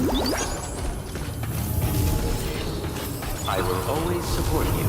I will always support you.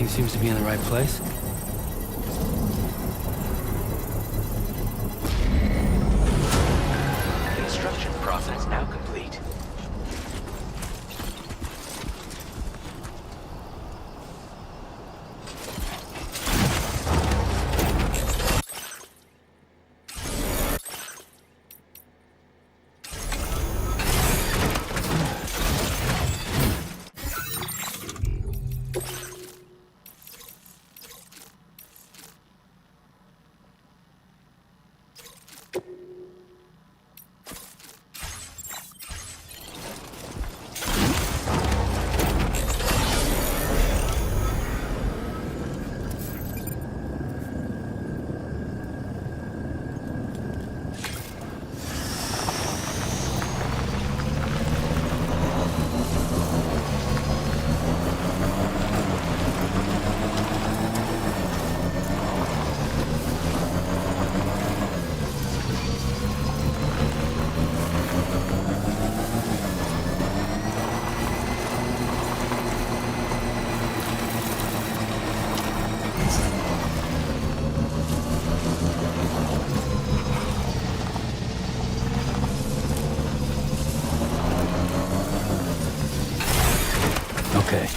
Everything seems to be in the right place. Construction process now complete. Okay.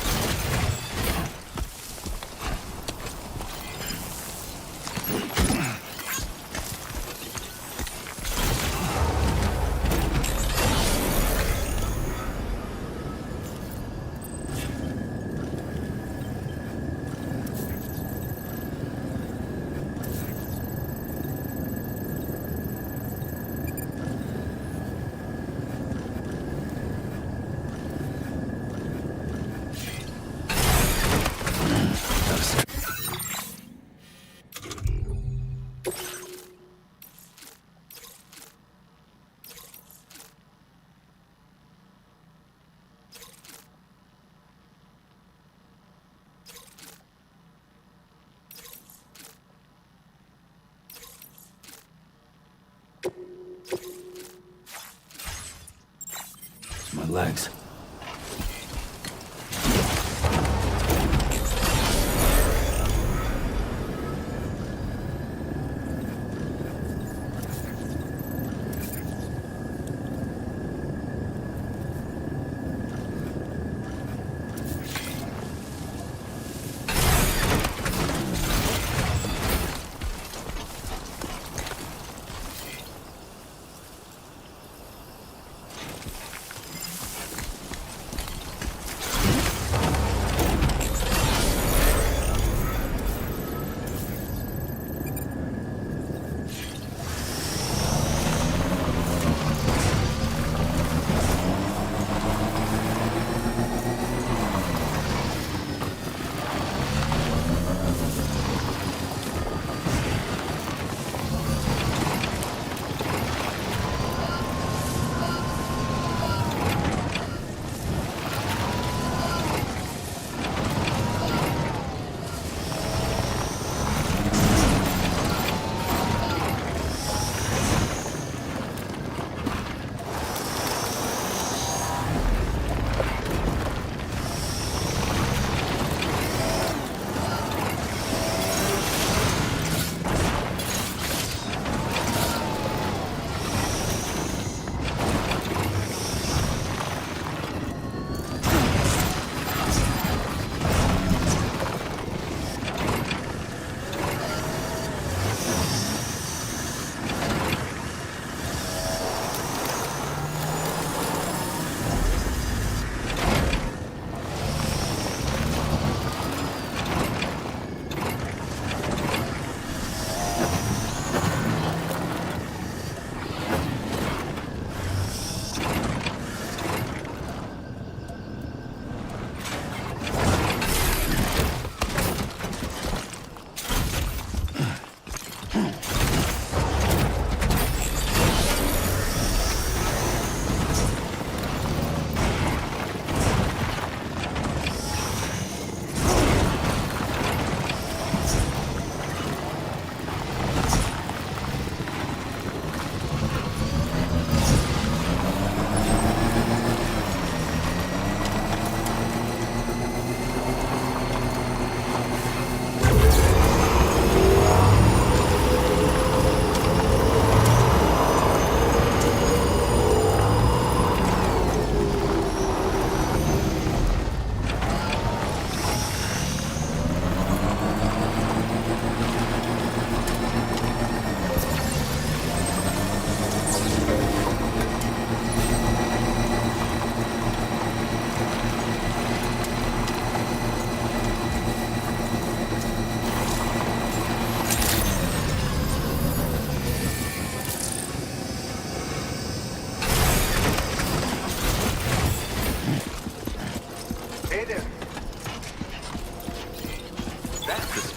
My legs.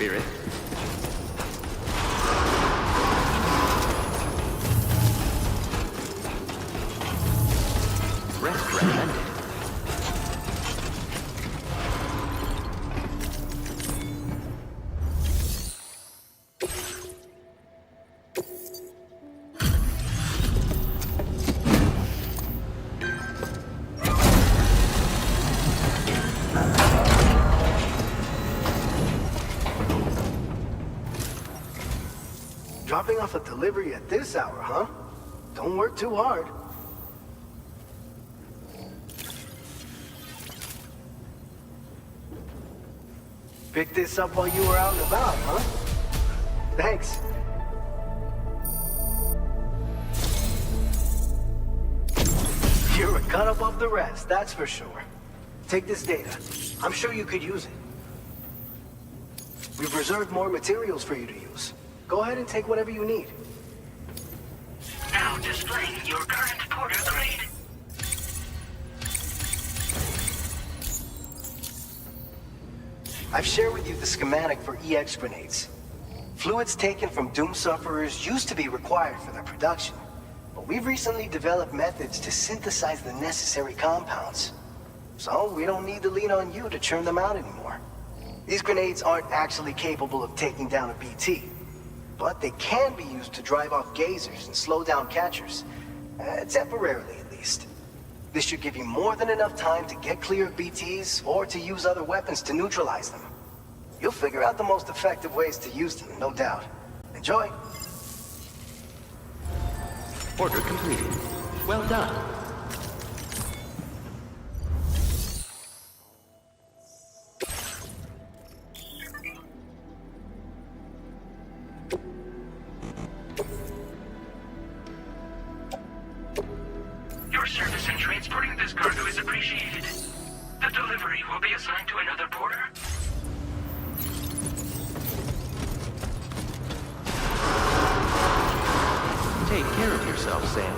spirit. Rest recommended. Dropping off a delivery at this hour, huh? Don't work too hard. Picked this up while you were out and about, huh? Thanks. You're a cut above the rest, that's for sure. Take this data. I'm sure you could use it. We've reserved more materials for you to use. Go ahead and take whatever you need. Now displaying your current porter grade. I've shared with you the schematic for EX grenades. Fluids taken from Doom sufferers used to be required for their production, but we've recently developed methods to synthesize the necessary compounds. So we don't need to lean on you to churn them out anymore. These grenades aren't actually capable of taking down a BT, but they can be used to drive off gazers and slow down catchers, temporarily at least. This should give you more than enough time to get clear of BTs or to use other weapons to neutralize them. You'll figure out the most effective ways to use them, no doubt. Enjoy! Order completed. Well done. Your service in transporting this cargo is appreciated. The delivery will be assigned to another porter. Take care of yourself, Sam.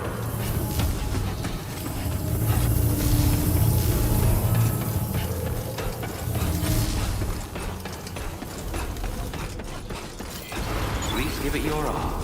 Please give it your all.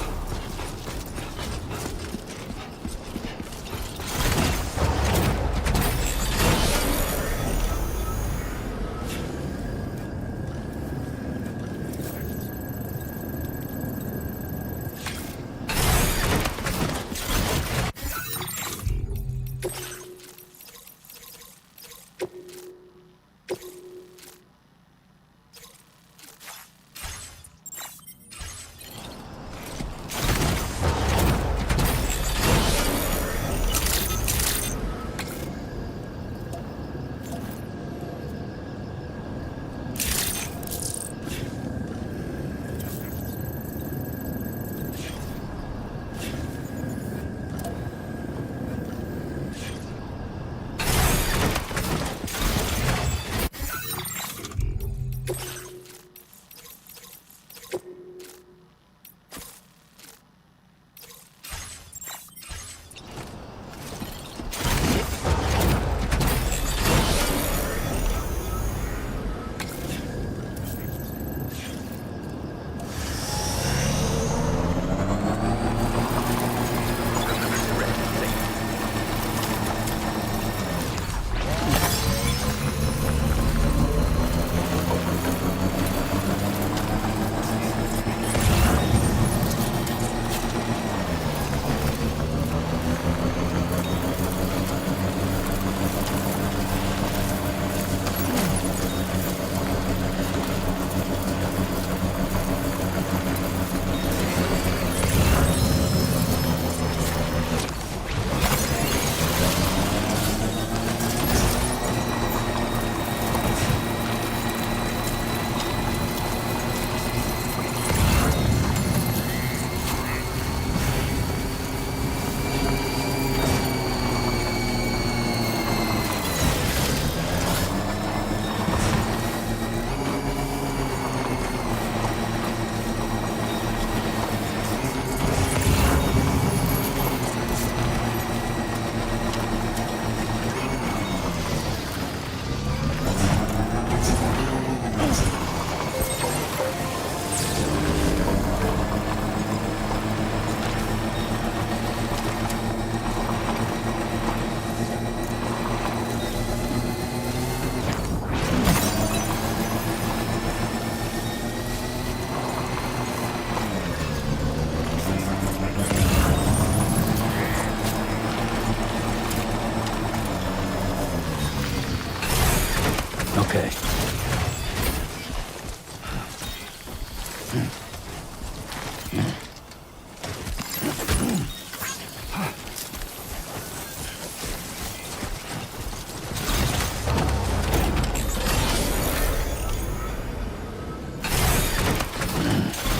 Okay.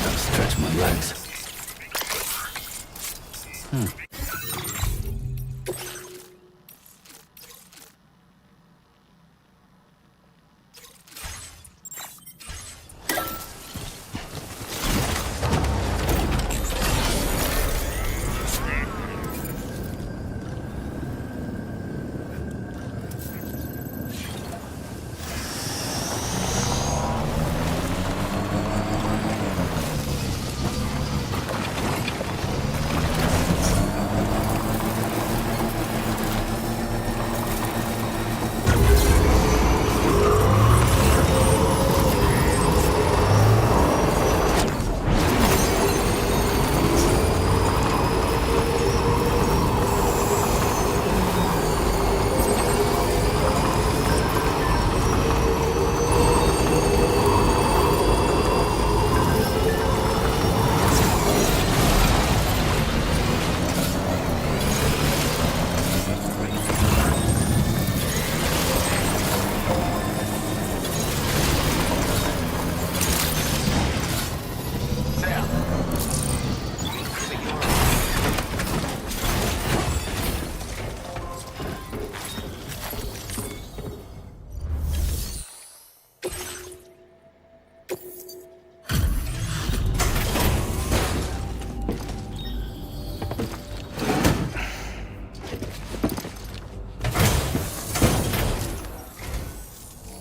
Gotta stretch my legs.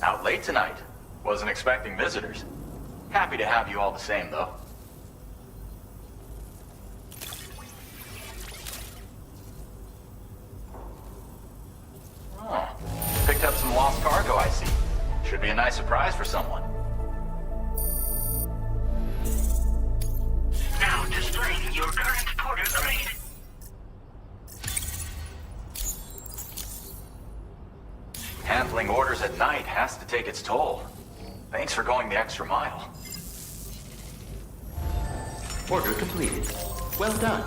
Out late tonight. Wasn't expecting visitors. Happy to have you all the same, though. Oh, picked up some lost cargo, I see. Should be a nice surprise for someone. Now displaying your current porter grade. Handling orders at night has to take its toll. Thanks for going the extra mile. Order completed. Well done.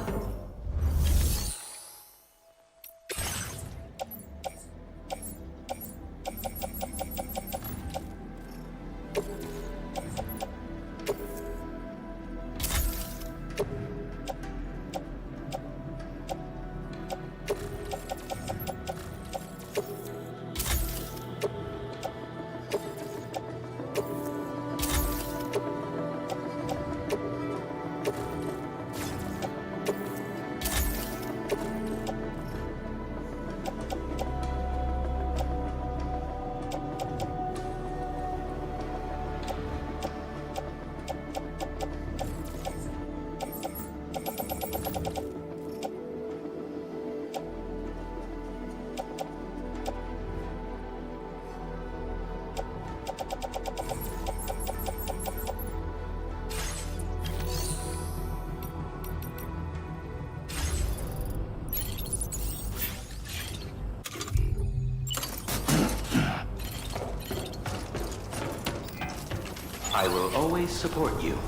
I will always support you.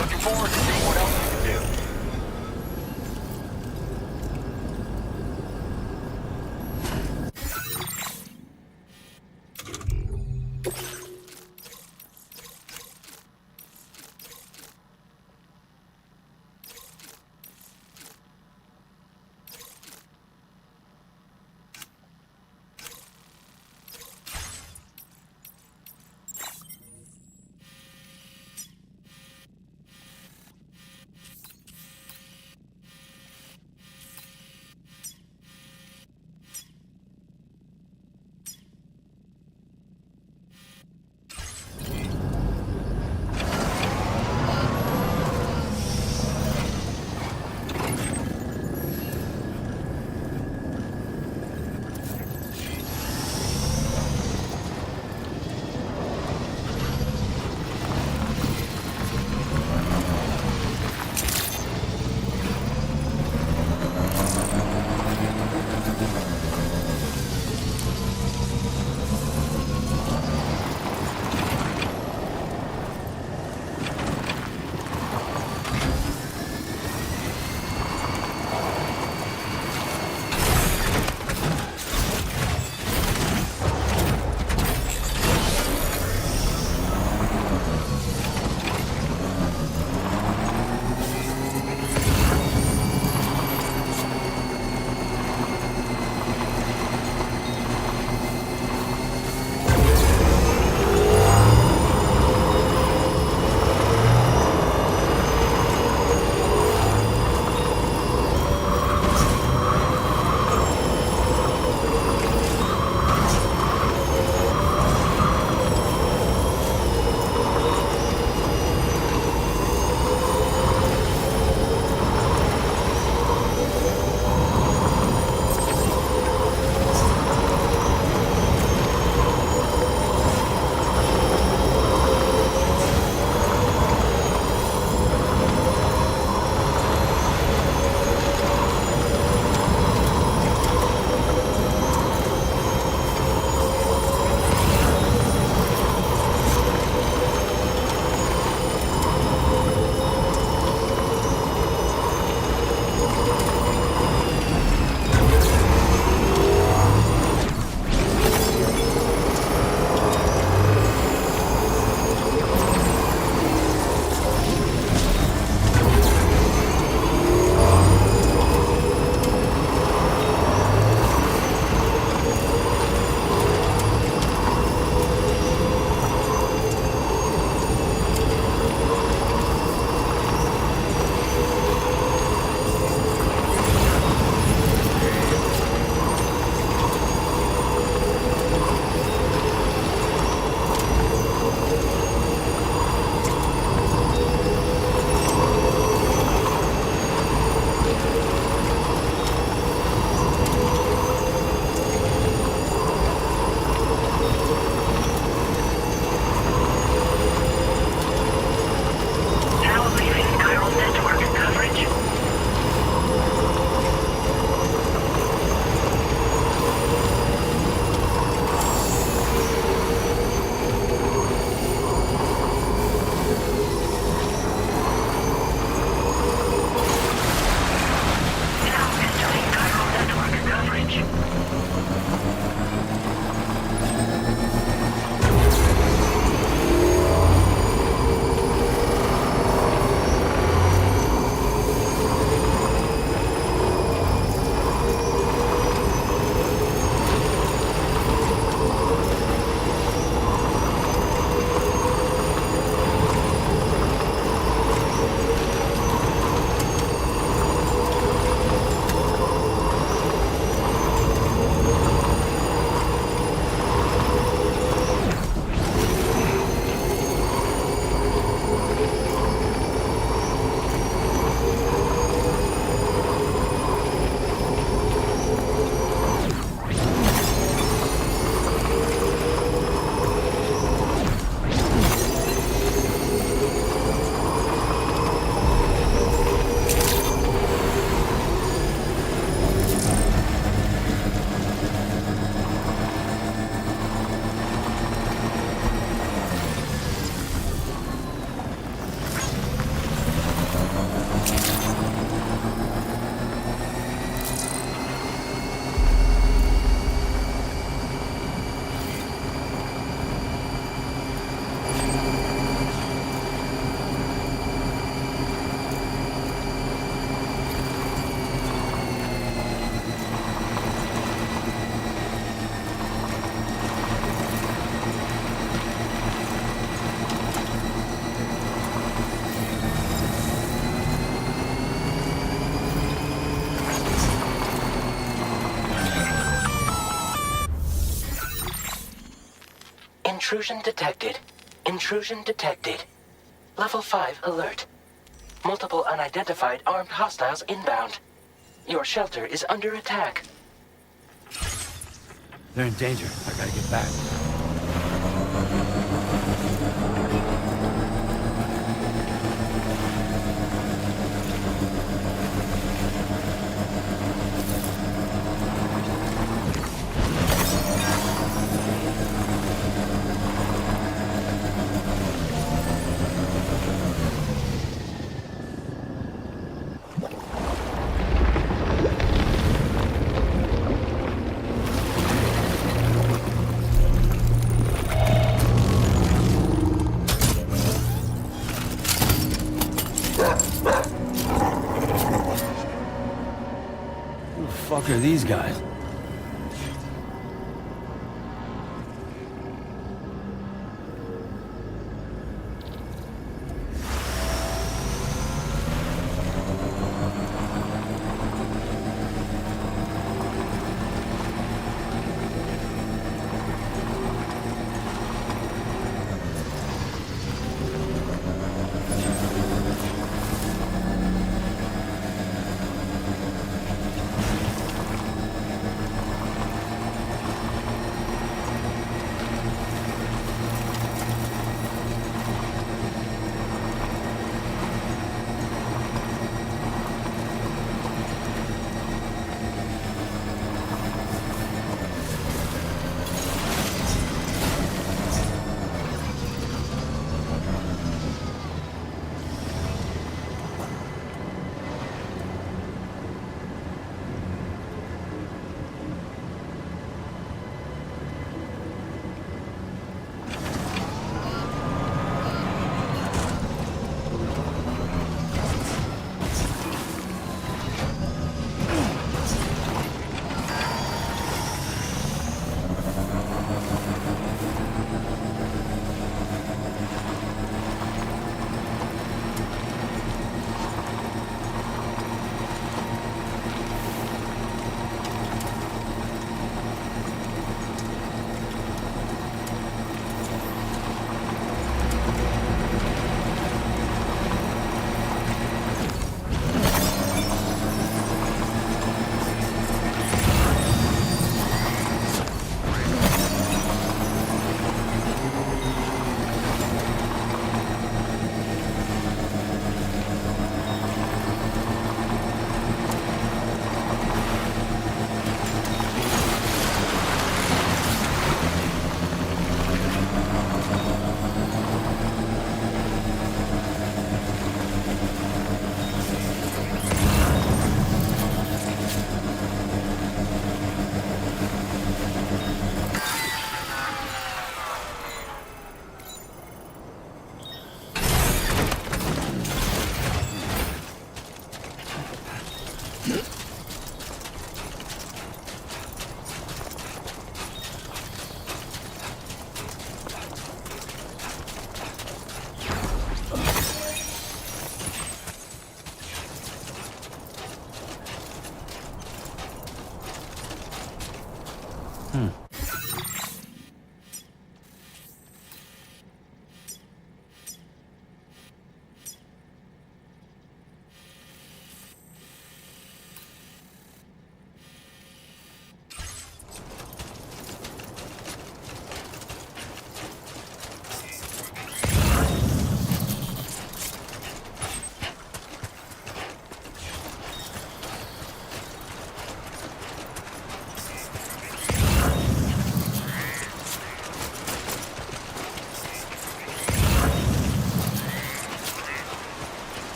Looking forward to seeing what else you can do. Intrusion detected. Intrusion detected. Level 5 alert. Multiple unidentified armed hostiles inbound. Your shelter is under attack. They're in danger. I gotta get back. Who the fuck are these guys?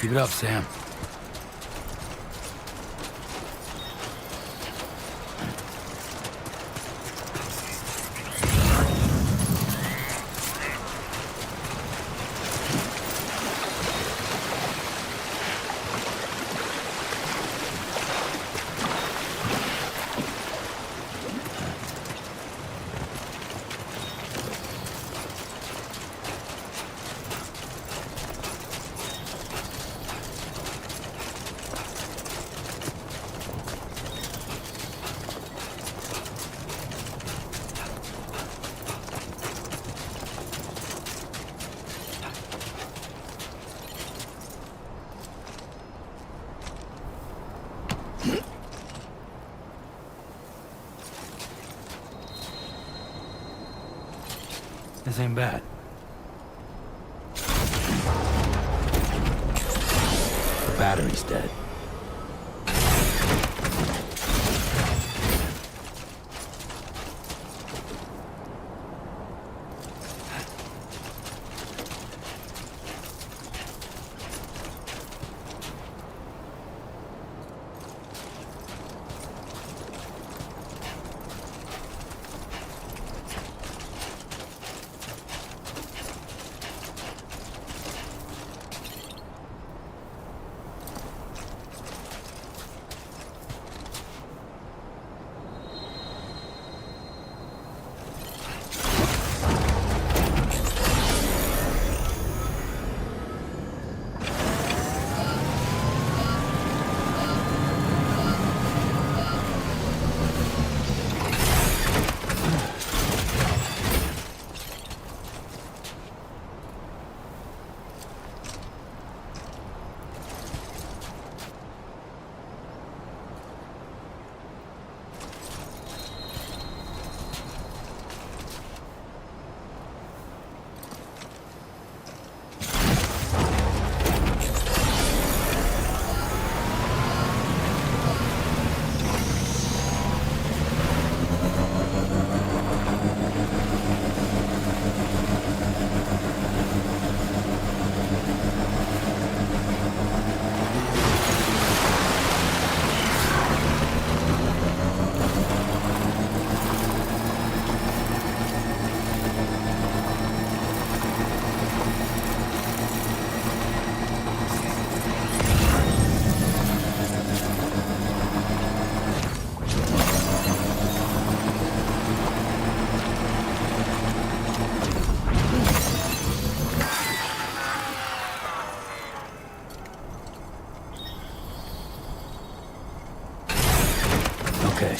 Keep it up, Sam. This ain't bad. The battery's dead. Okay.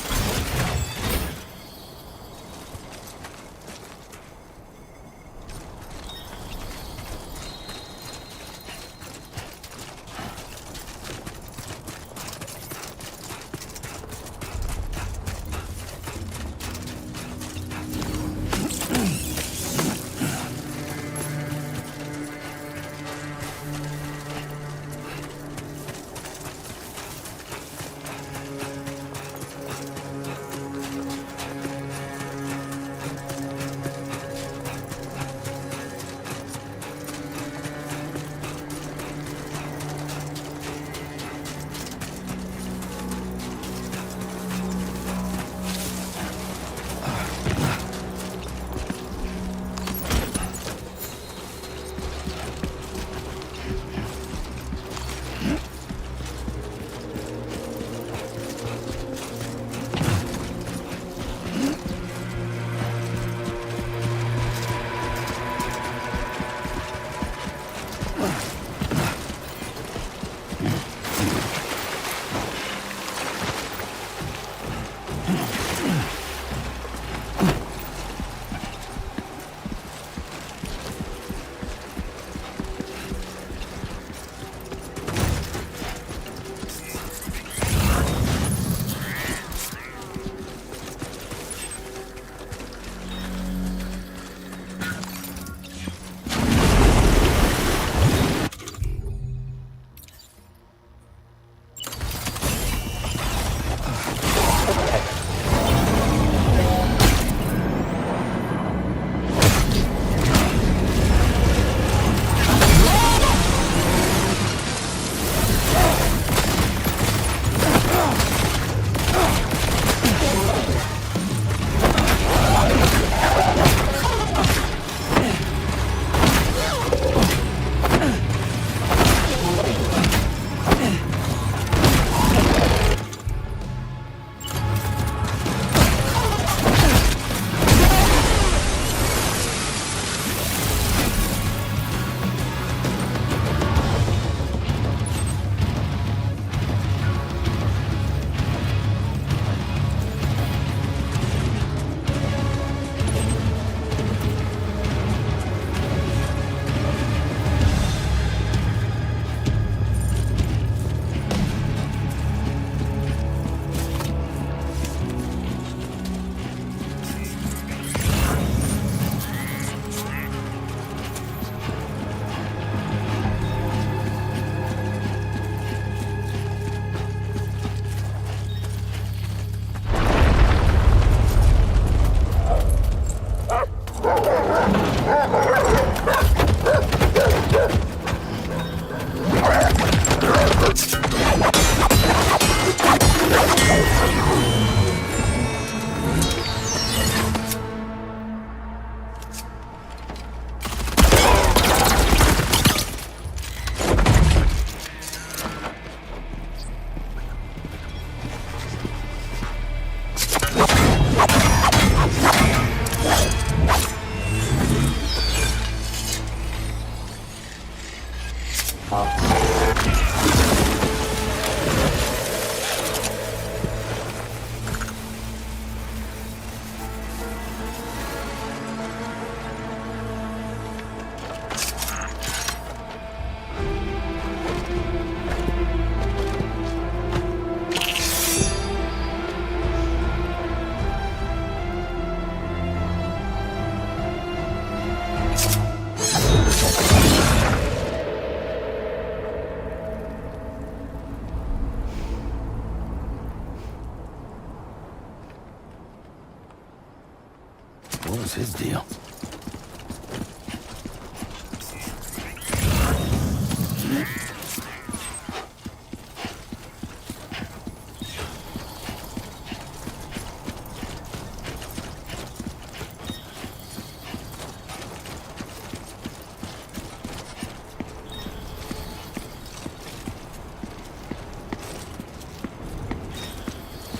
What was his deal?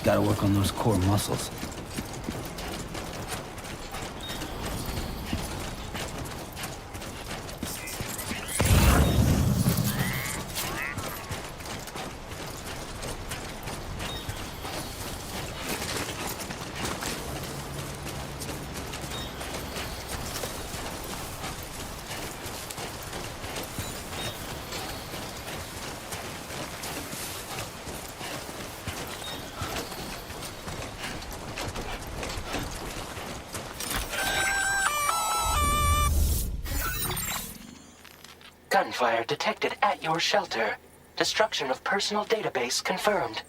Gotta work on those core muscles. Gunfire detected at your shelter. Destruction of personal database confirmed.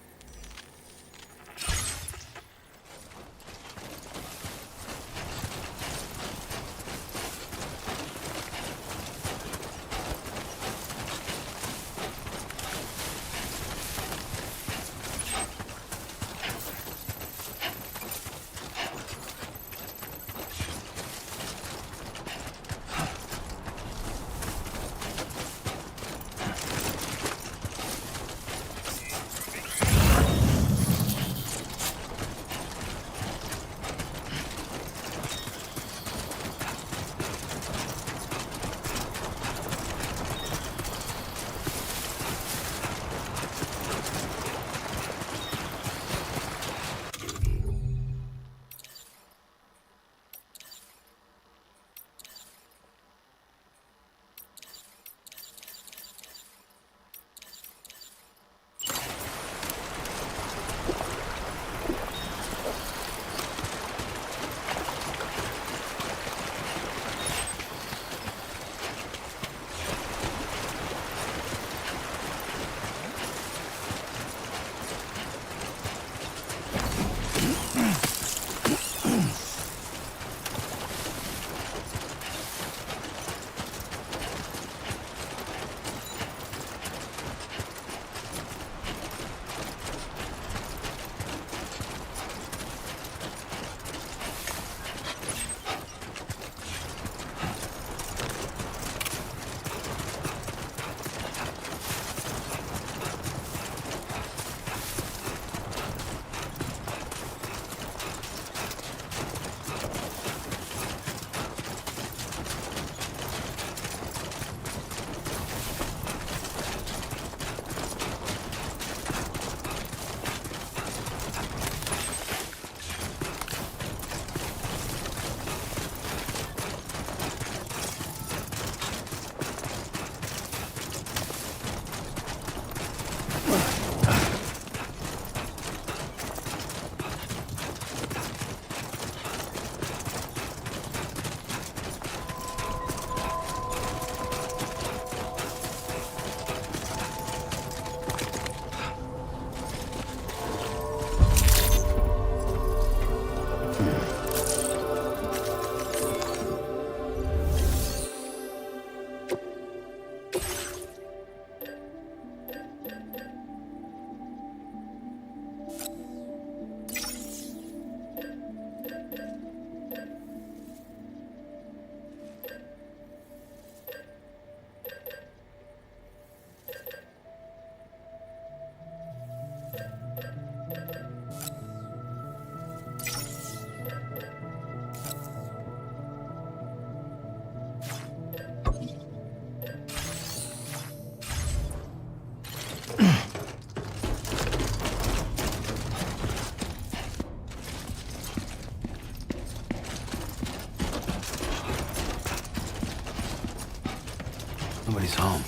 Nobody's home.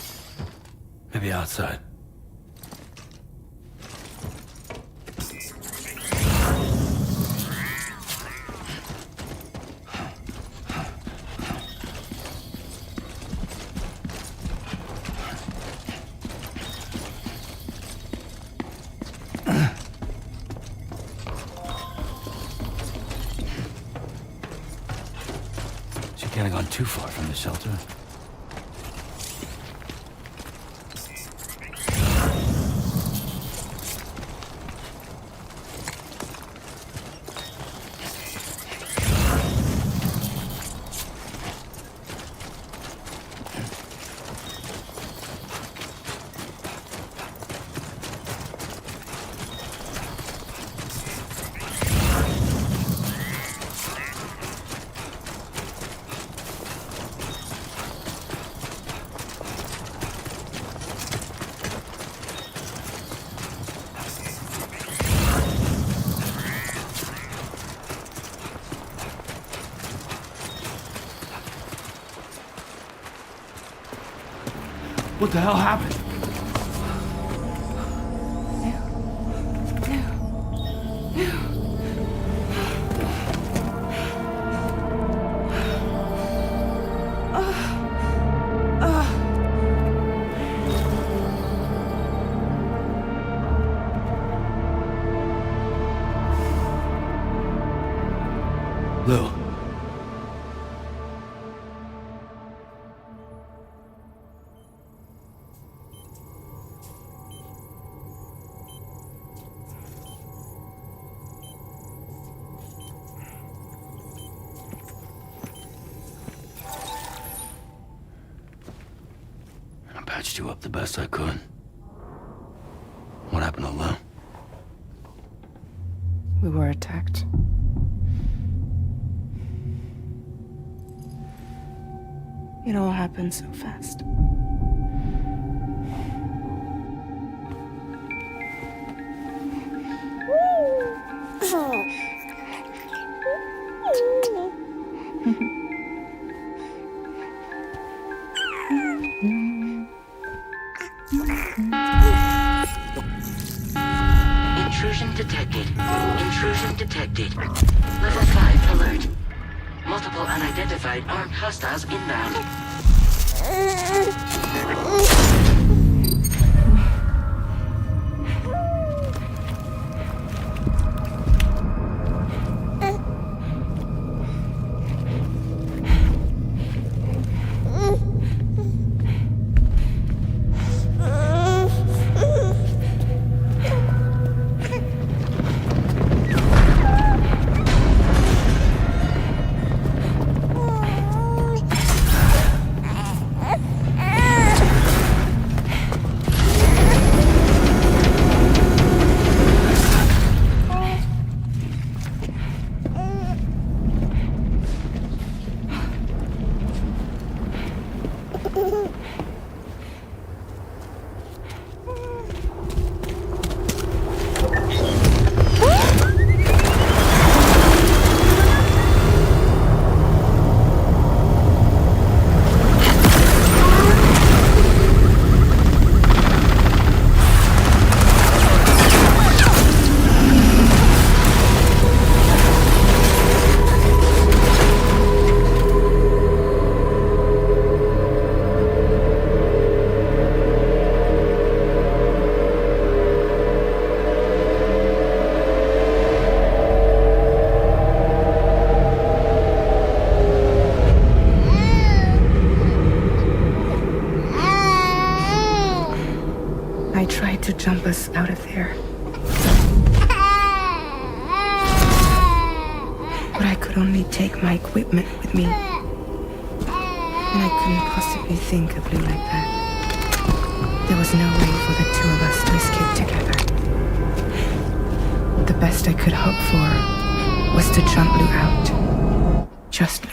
Maybe outside. She can't have gone too far from the shelter. What the hell happened? Lou. I patched you up the best I could. What happened to Lou? We were attacked. It all happened so fast. Intrusion detected. Intrusion detected. Level 5 alert. Multiple unidentified armed hostiles inbound. I tried to jump us out of there. But I could only take my equipment with me. And I couldn't possibly think of Lou like that. There was no way for the two of us to escape together. The best I could hope for was to jump Lou out. Just Lou.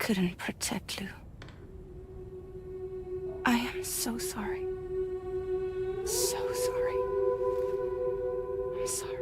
couldn't protect Lou. I am so sorry. So sorry. I'm sorry.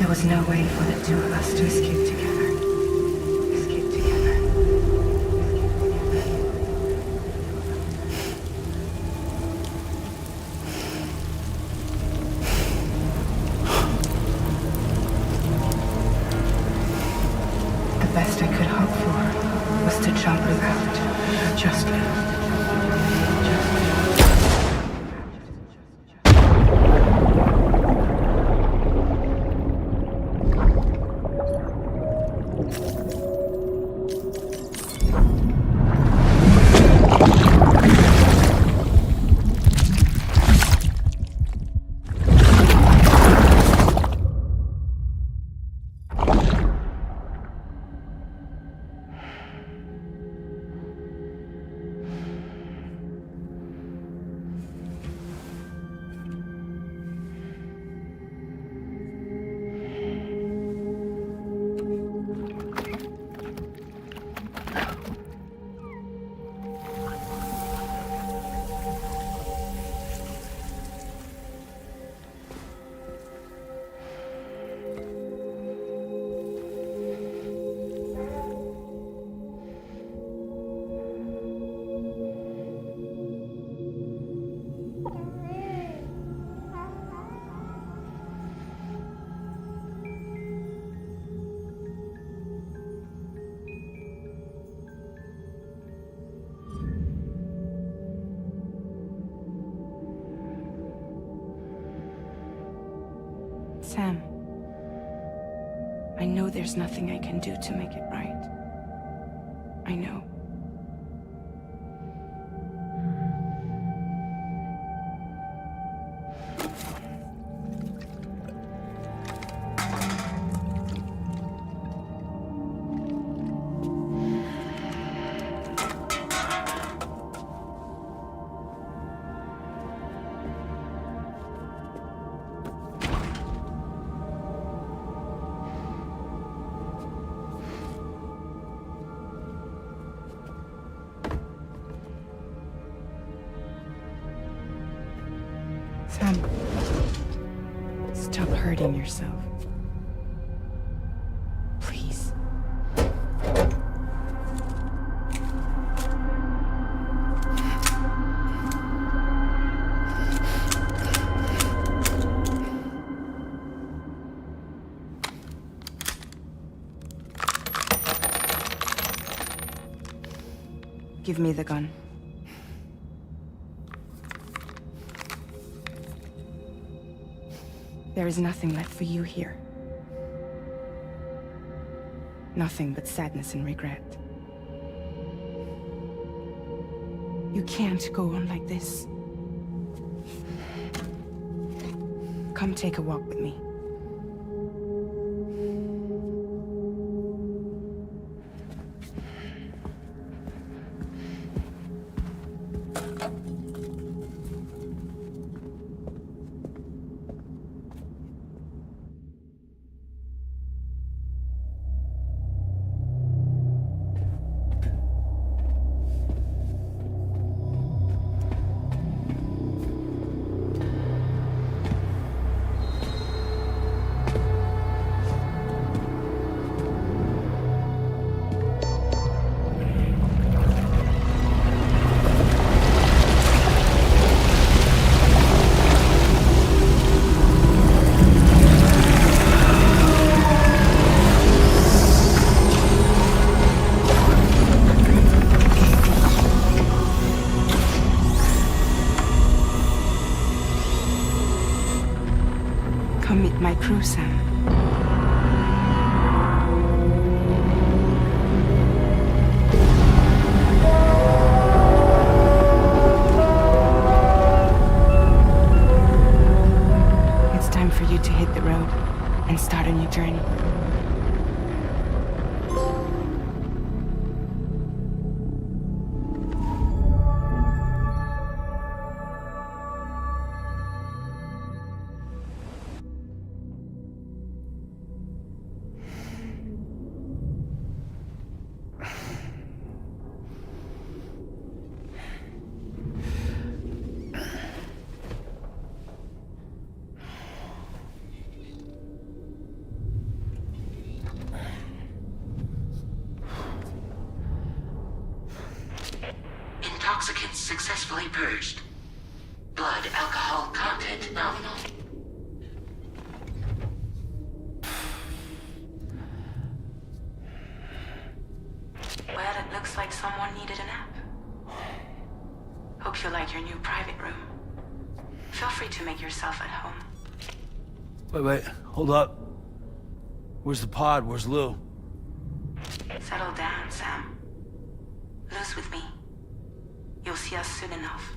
was no way for the two of us to escape together. Escape together. The best I could hope for was to jump out. Just out. Sam, I know there's nothing I can do to make it right. I know. Sam, stop hurting yourself. Please. Give me the gun. There is nothing left for you here. Nothing but sadness and regret. You can't go on like this. Come take a walk with me. Come meet my crew, Sam. It's time for you to hit the road and start a new journey. Intoxicants successfully purged. Blood alcohol content nominal. Well, it looks like someone needed a nap. Hope you like your new private room. Feel free to make yourself at home. Wait, hold up. Where's the pod? Where's Lou? Settle down, Sam. Lou's with me. You'll see us soon enough.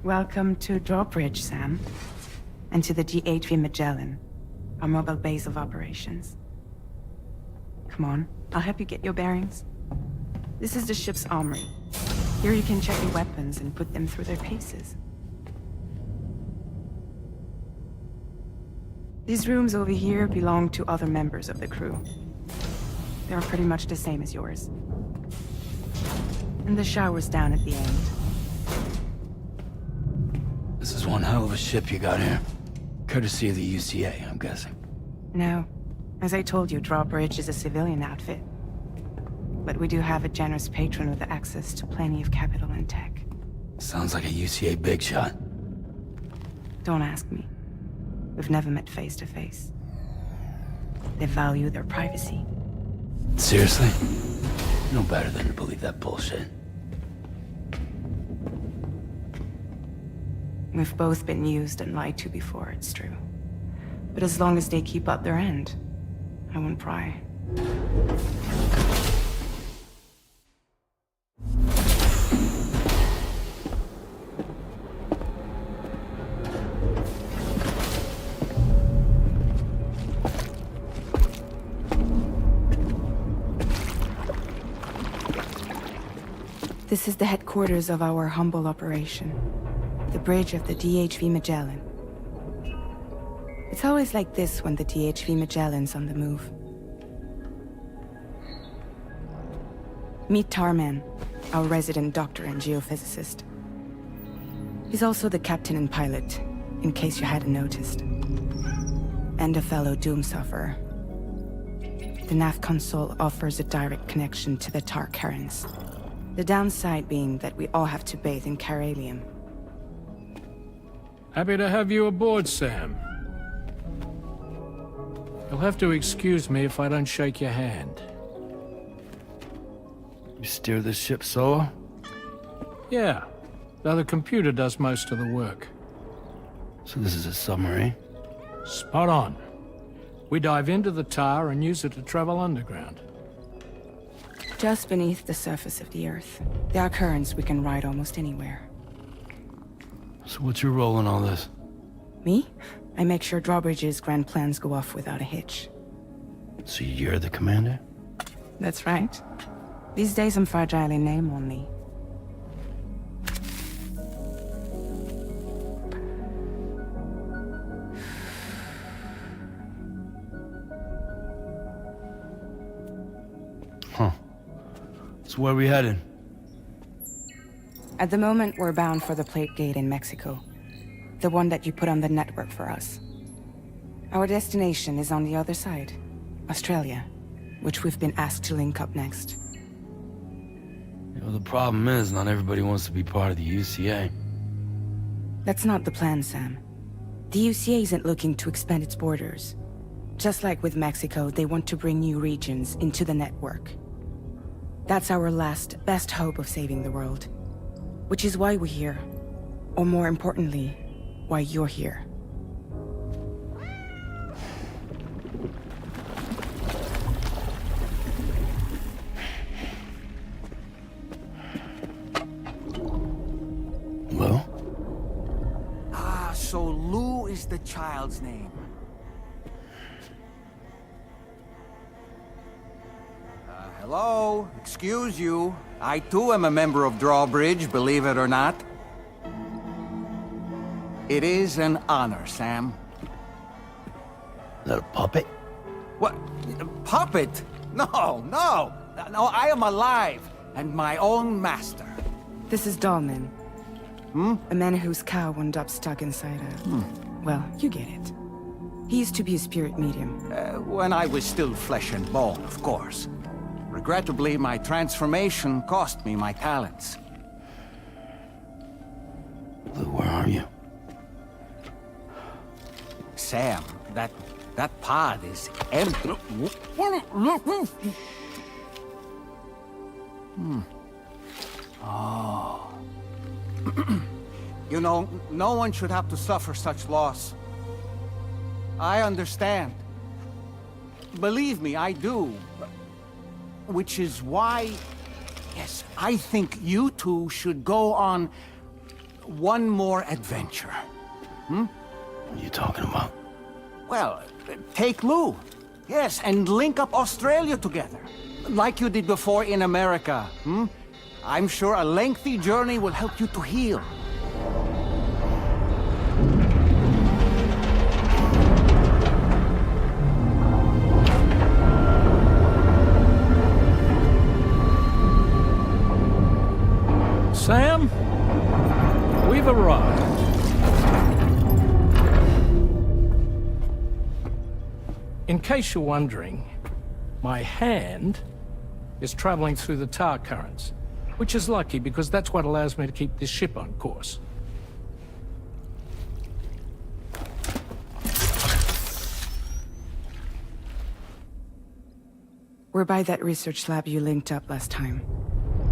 Welcome to Drawbridge, Sam. And to the DHV Magellan, our mobile base of operations. Come on, I'll help you get your bearings. This is the ship's armory. Here you can check your weapons and put them through their paces. These rooms over here belong to other members of the crew. They're pretty much the same as yours. And the shower's down at the end. This is one hell of a ship you got here. Courtesy of the UCA, I'm guessing. No. As I told you, Drawbridge is a civilian outfit. But we do have a generous patron with access to plenty of capital and tech. Sounds like a UCA big shot. Don't ask me. We've never met face to face. They value their privacy. Seriously? No better than to believe that bullshit. We've both been used and lied to before, it's true. But as long as they keep up their end, I won't pry. This is the headquarters of our humble operation. The bridge of the DHV Magellan. It's always like this when the DHV Magellan's on the move. Meet Tarman, our resident doctor and geophysicist. He's also the captain and pilot, in case you hadn't noticed. And a fellow doom sufferer. The nav console offers a direct connection to the tar currents. The downside being that we all have to bathe in caralium. Happy to have you aboard, Sam. You'll have to excuse me if I don't shake your hand. You steer this ship solo? Yeah, though the computer does most of the work. So this is a submarine? Spot on. We dive into the tar and use it to travel underground. Just beneath the surface of the Earth, there are currents we can ride almost anywhere. So what's your role in all this? Me? I make sure Drawbridge's grand plans go off without a hitch. So you're the commander? That's right. These days I'm fragile in name only. Huh. So where are we headed? At the moment, we're bound for the plate gate in Mexico. The one that you put on the network for us. Our destination is on the other side, Australia, which we've been asked to link up next. You know, the problem is, not everybody wants to be part of the UCA. That's not the plan, Sam. The UCA isn't looking to expand its borders. Just like with Mexico, they want to bring new regions into the network. That's our last, best hope of saving the world. Which is why we're here. Or more importantly, why you're here. Well? Ah, so Lou is the child's name. Hello? Excuse you. I too am a member of Drawbridge, believe it or not. It is an honor, Sam. Is that a puppet? What? A puppet? No, no! No, I am alive, and my own master. This is Dahlman. A man whose cow wound up stuck inside a... Well, you get it. He used to be a spirit medium. When I was still flesh and bone, of course. Regrettably, my transformation cost me my talents. Lou, where are you? Sam, that pod is empty. Oh. You know, no one should have to suffer such loss. I understand. Believe me, I do. Which is why, yes, I think you two should go on one more adventure. What are you talking about? Well, take Lou. Yes, and link up Australia together. Like you did before in America, I'm sure a lengthy journey will help you to heal. Sam, we've arrived. In case you're wondering, my hand is traveling through the tar currents, which is lucky because that's what allows me to keep this ship on course. We're by that research lab you linked up last time.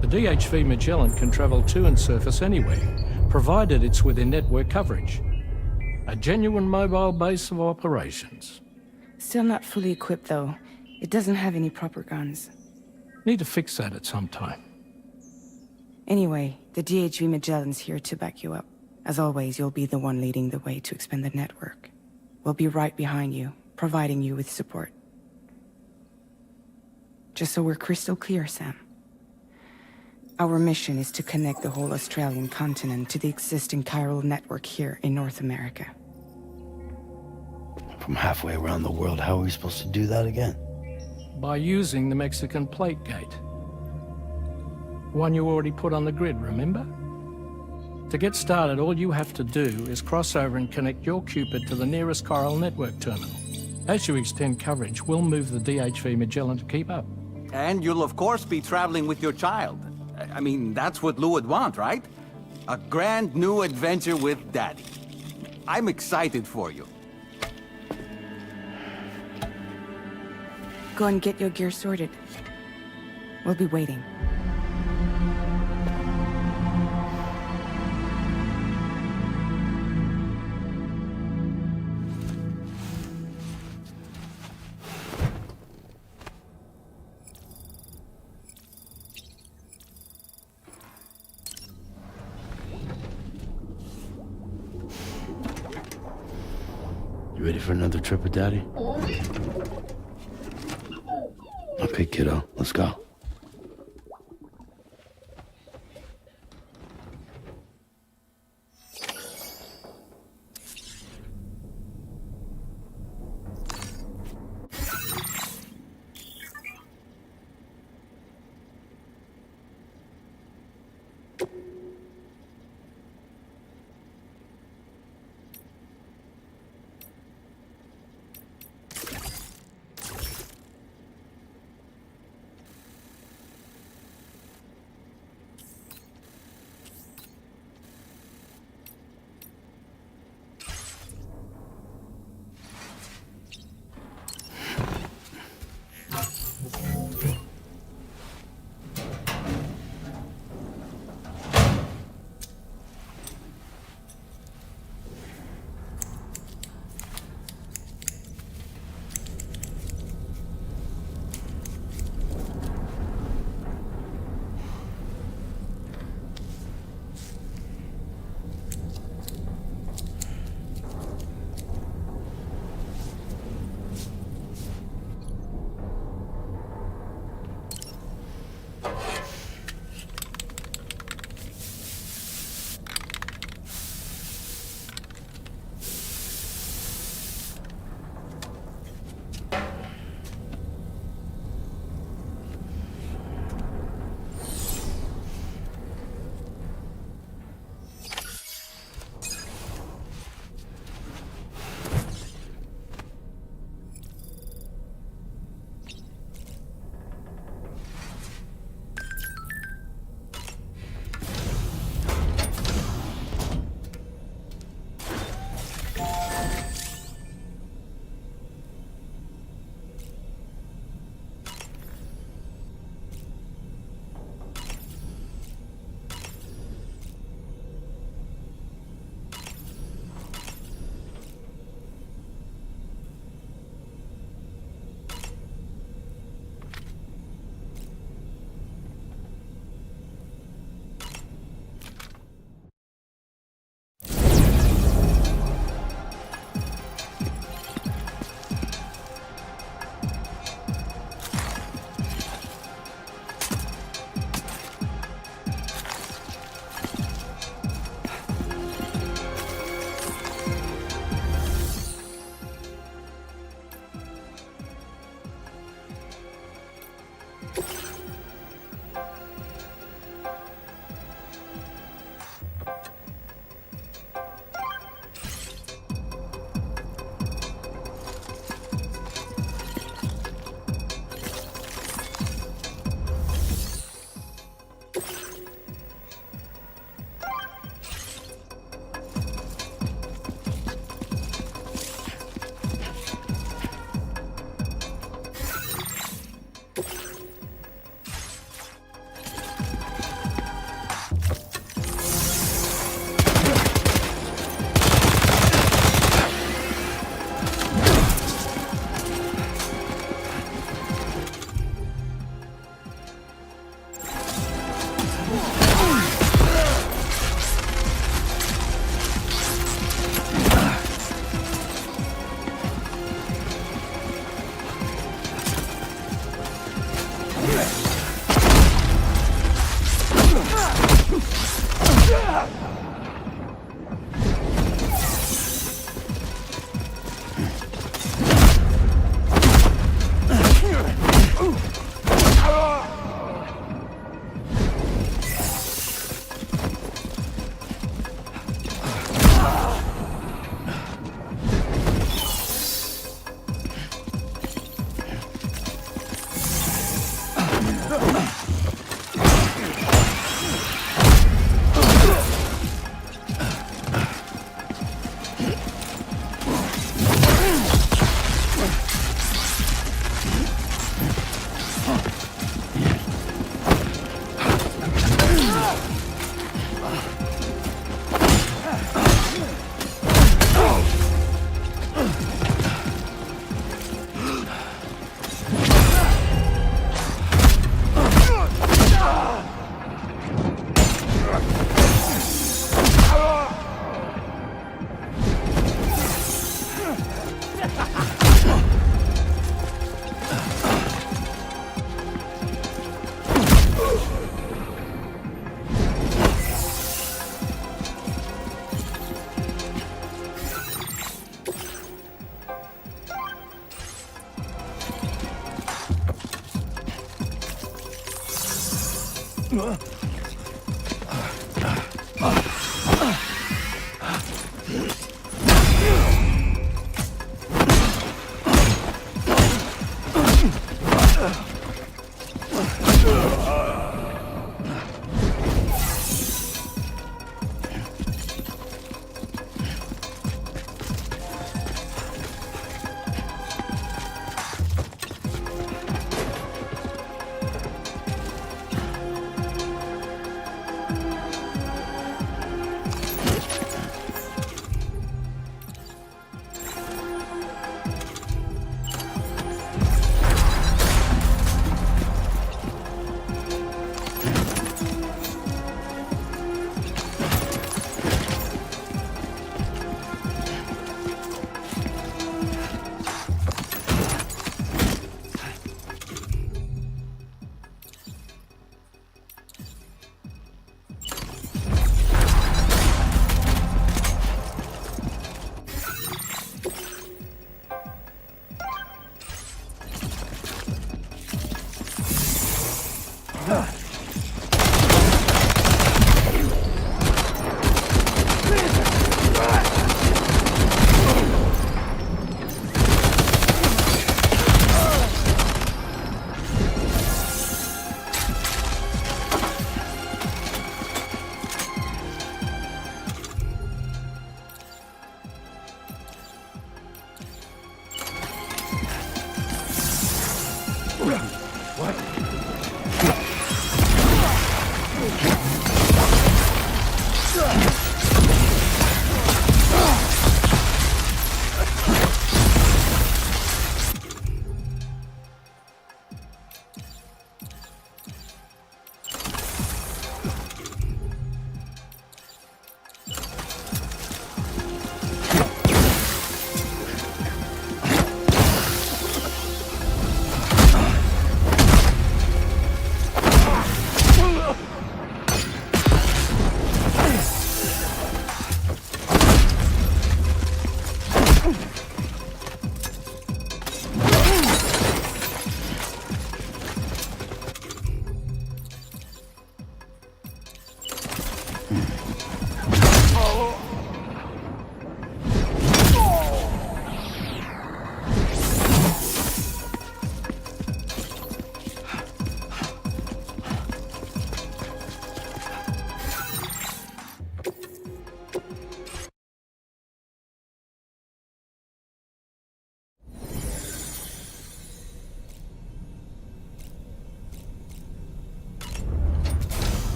The DHV Magellan can travel to and surface anywhere, provided it's within network coverage. A genuine mobile base of operations. Still not fully equipped, though. It doesn't have any proper guns. Need to fix that at some time. Anyway, the DHV Magellan's here to back you up. As always, you'll be the one leading the way to expand the network. We'll be right behind you, providing you with support. Just so we're crystal clear, Sam. Our mission is to connect the whole Australian continent to the existing chiral network here in North America. From halfway around the world, how are we supposed to do that again? By using the Mexican plate gate. One you already put on the grid, remember? To get started, all you have to do is cross over and connect your Cupid to the nearest chiral network terminal. As you extend coverage, we'll move the DHV Magellan to keep up. And you'll of course be traveling with your child. I mean, that's what Lou would want, right? A grand new adventure with Daddy. I'm excited for you. Go and get your gear sorted. We'll be waiting. You ready for another trip with Daddy? Okay, kiddo, let's go.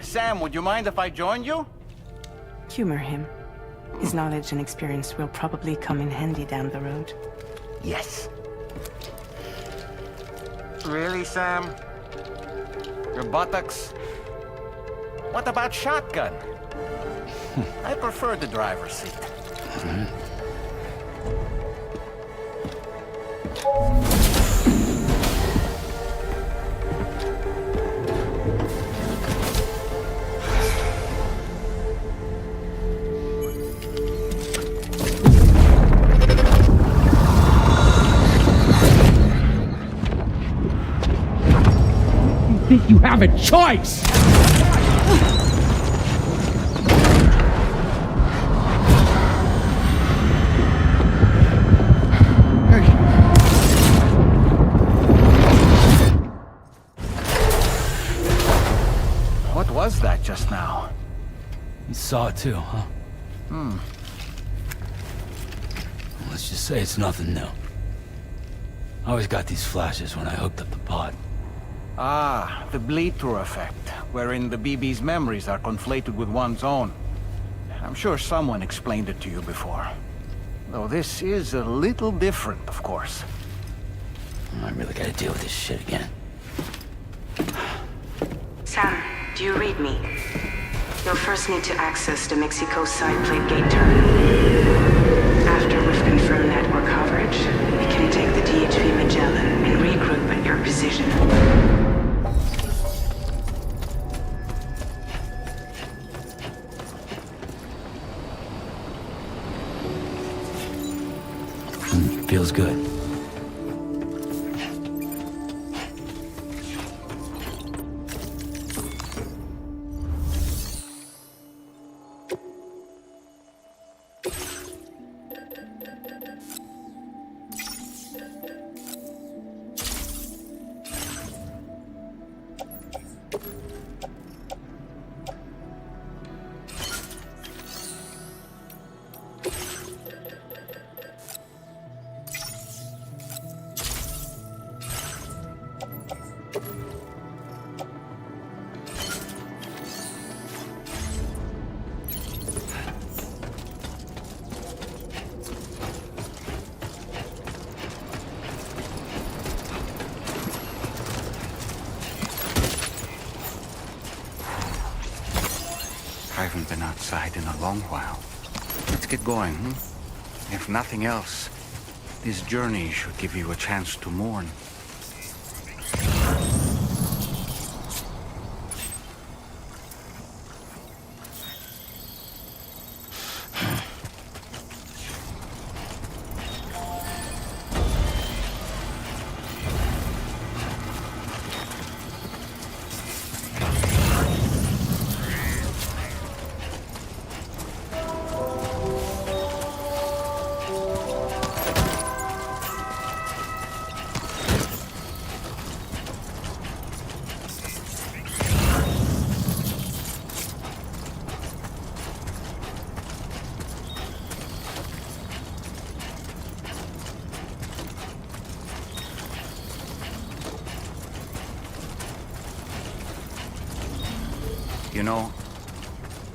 Sam, would you mind if I joined you? Humor him. His knowledge and experience will probably come in handy down the road. Yes. Really, Sam? Your buttocks? What about shotgun? I prefer the driver's seat. Think you have a choice? What was that just now? You saw it too, huh? Let's just say it's nothing new. I always got these flashes when I hooked up the pod. Ah, the bleed-through effect, wherein the BB's memories are conflated with one's own. I'm sure someone explained it to you before. Though this is a little different, of course. I really gotta deal with this shit again. Sam, do you read me? You'll first need to access the Mexico side plate gate terminal. After we've confirmed network coverage, we can take the DHP Magellan and regroup at your position. Feels good. I haven't been outside in a long while. Let's get going, If nothing else, this journey should give you a chance to mourn. You know,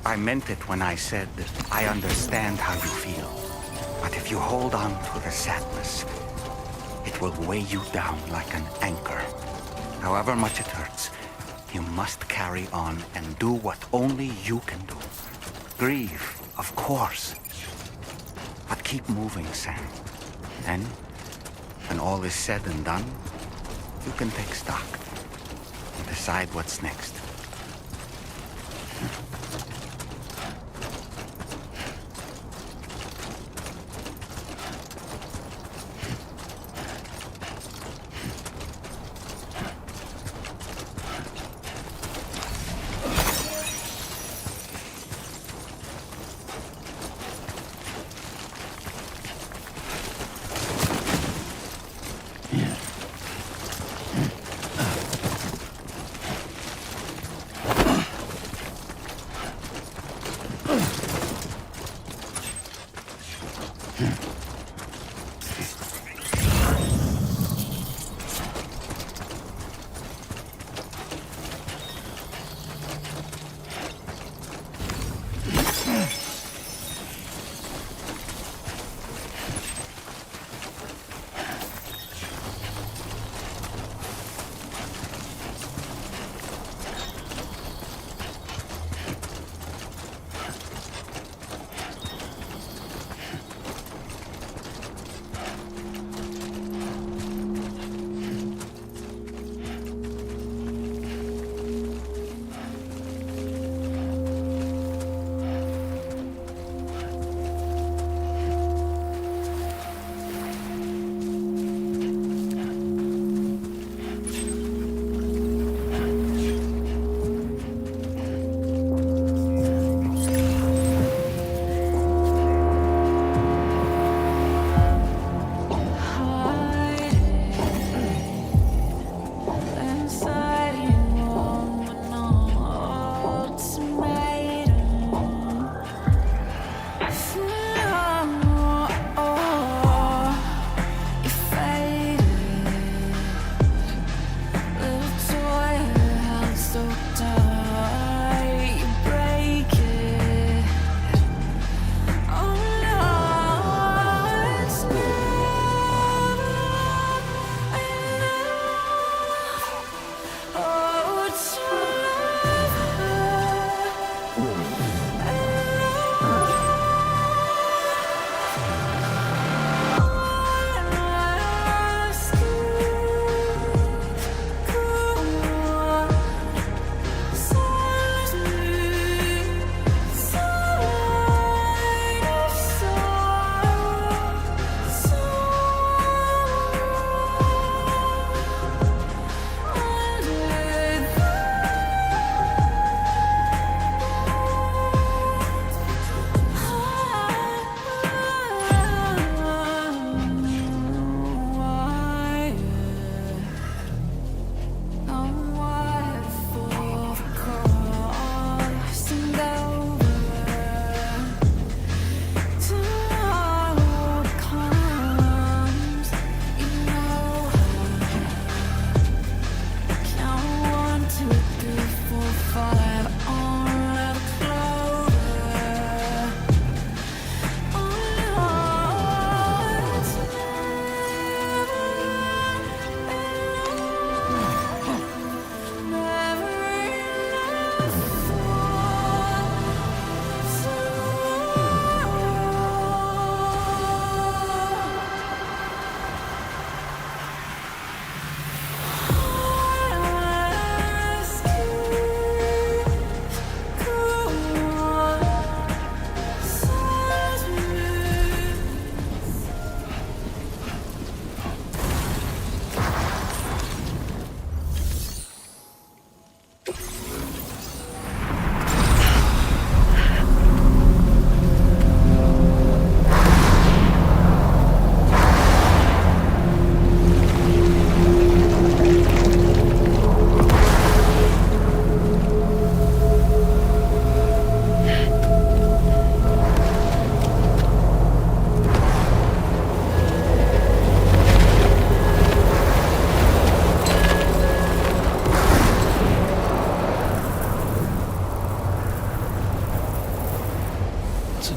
I meant it when I said I understand how you feel. But if you hold on to the sadness, it will weigh you down like an anchor. However much it hurts, you must carry on and do what only you can do. Grieve, of course. But keep moving, Sam. Then, when all is said and done, you can take stock and decide what's next.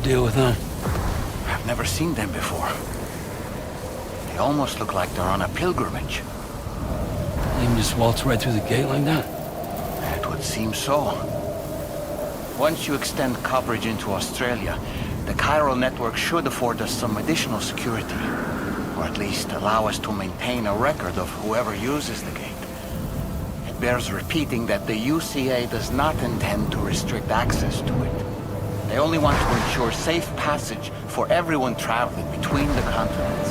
deal with them? I've never seen them before. They almost look like they're on a pilgrimage. They can just waltz right through the gate like that? It would seem so. Once you extend coverage into Australia, the chiral network should afford us some additional security. Or at least allow us to maintain a record of whoever uses the gate. It bears repeating that the UCA does not intend to restrict access to it. They only want to ensure safe passage for everyone traveling between the continents.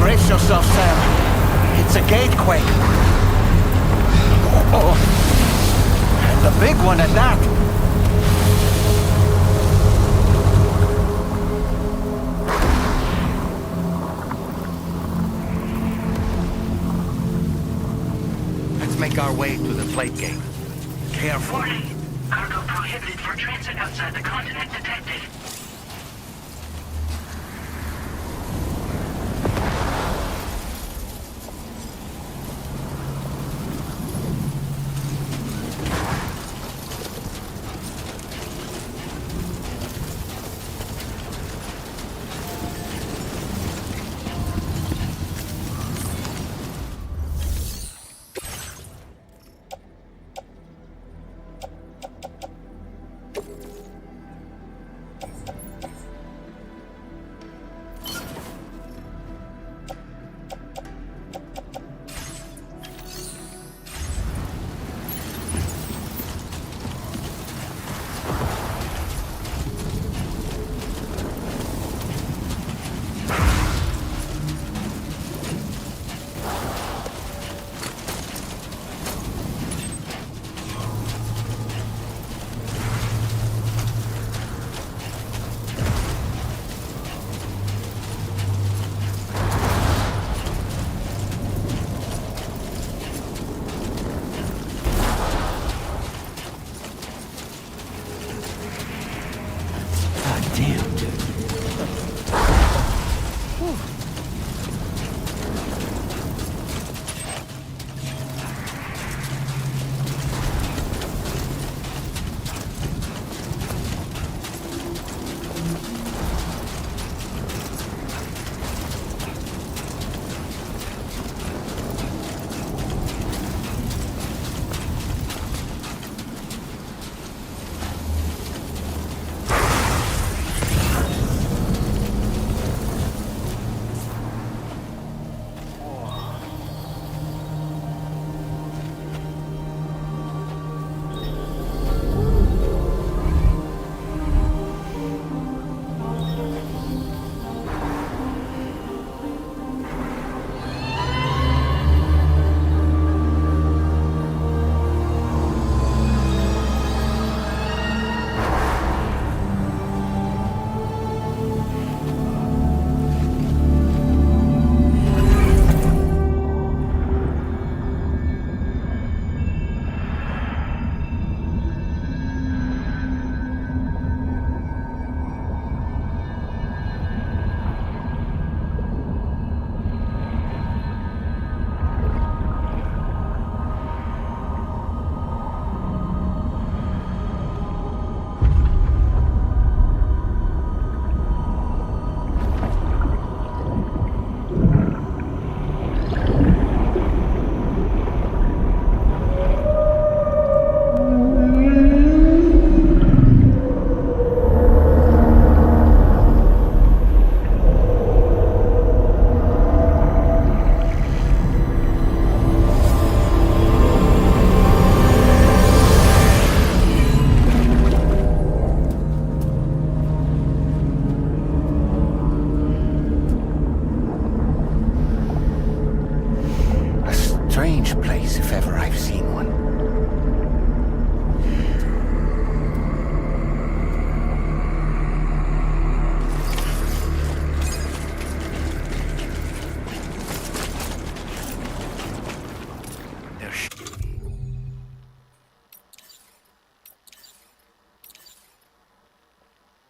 Brace yourself, Sam. It's a gatequake. Oh. And a big one at that. Let's make our way to the plate gate. Careful. Warning. Cargo prohibited for transit outside the continent detected.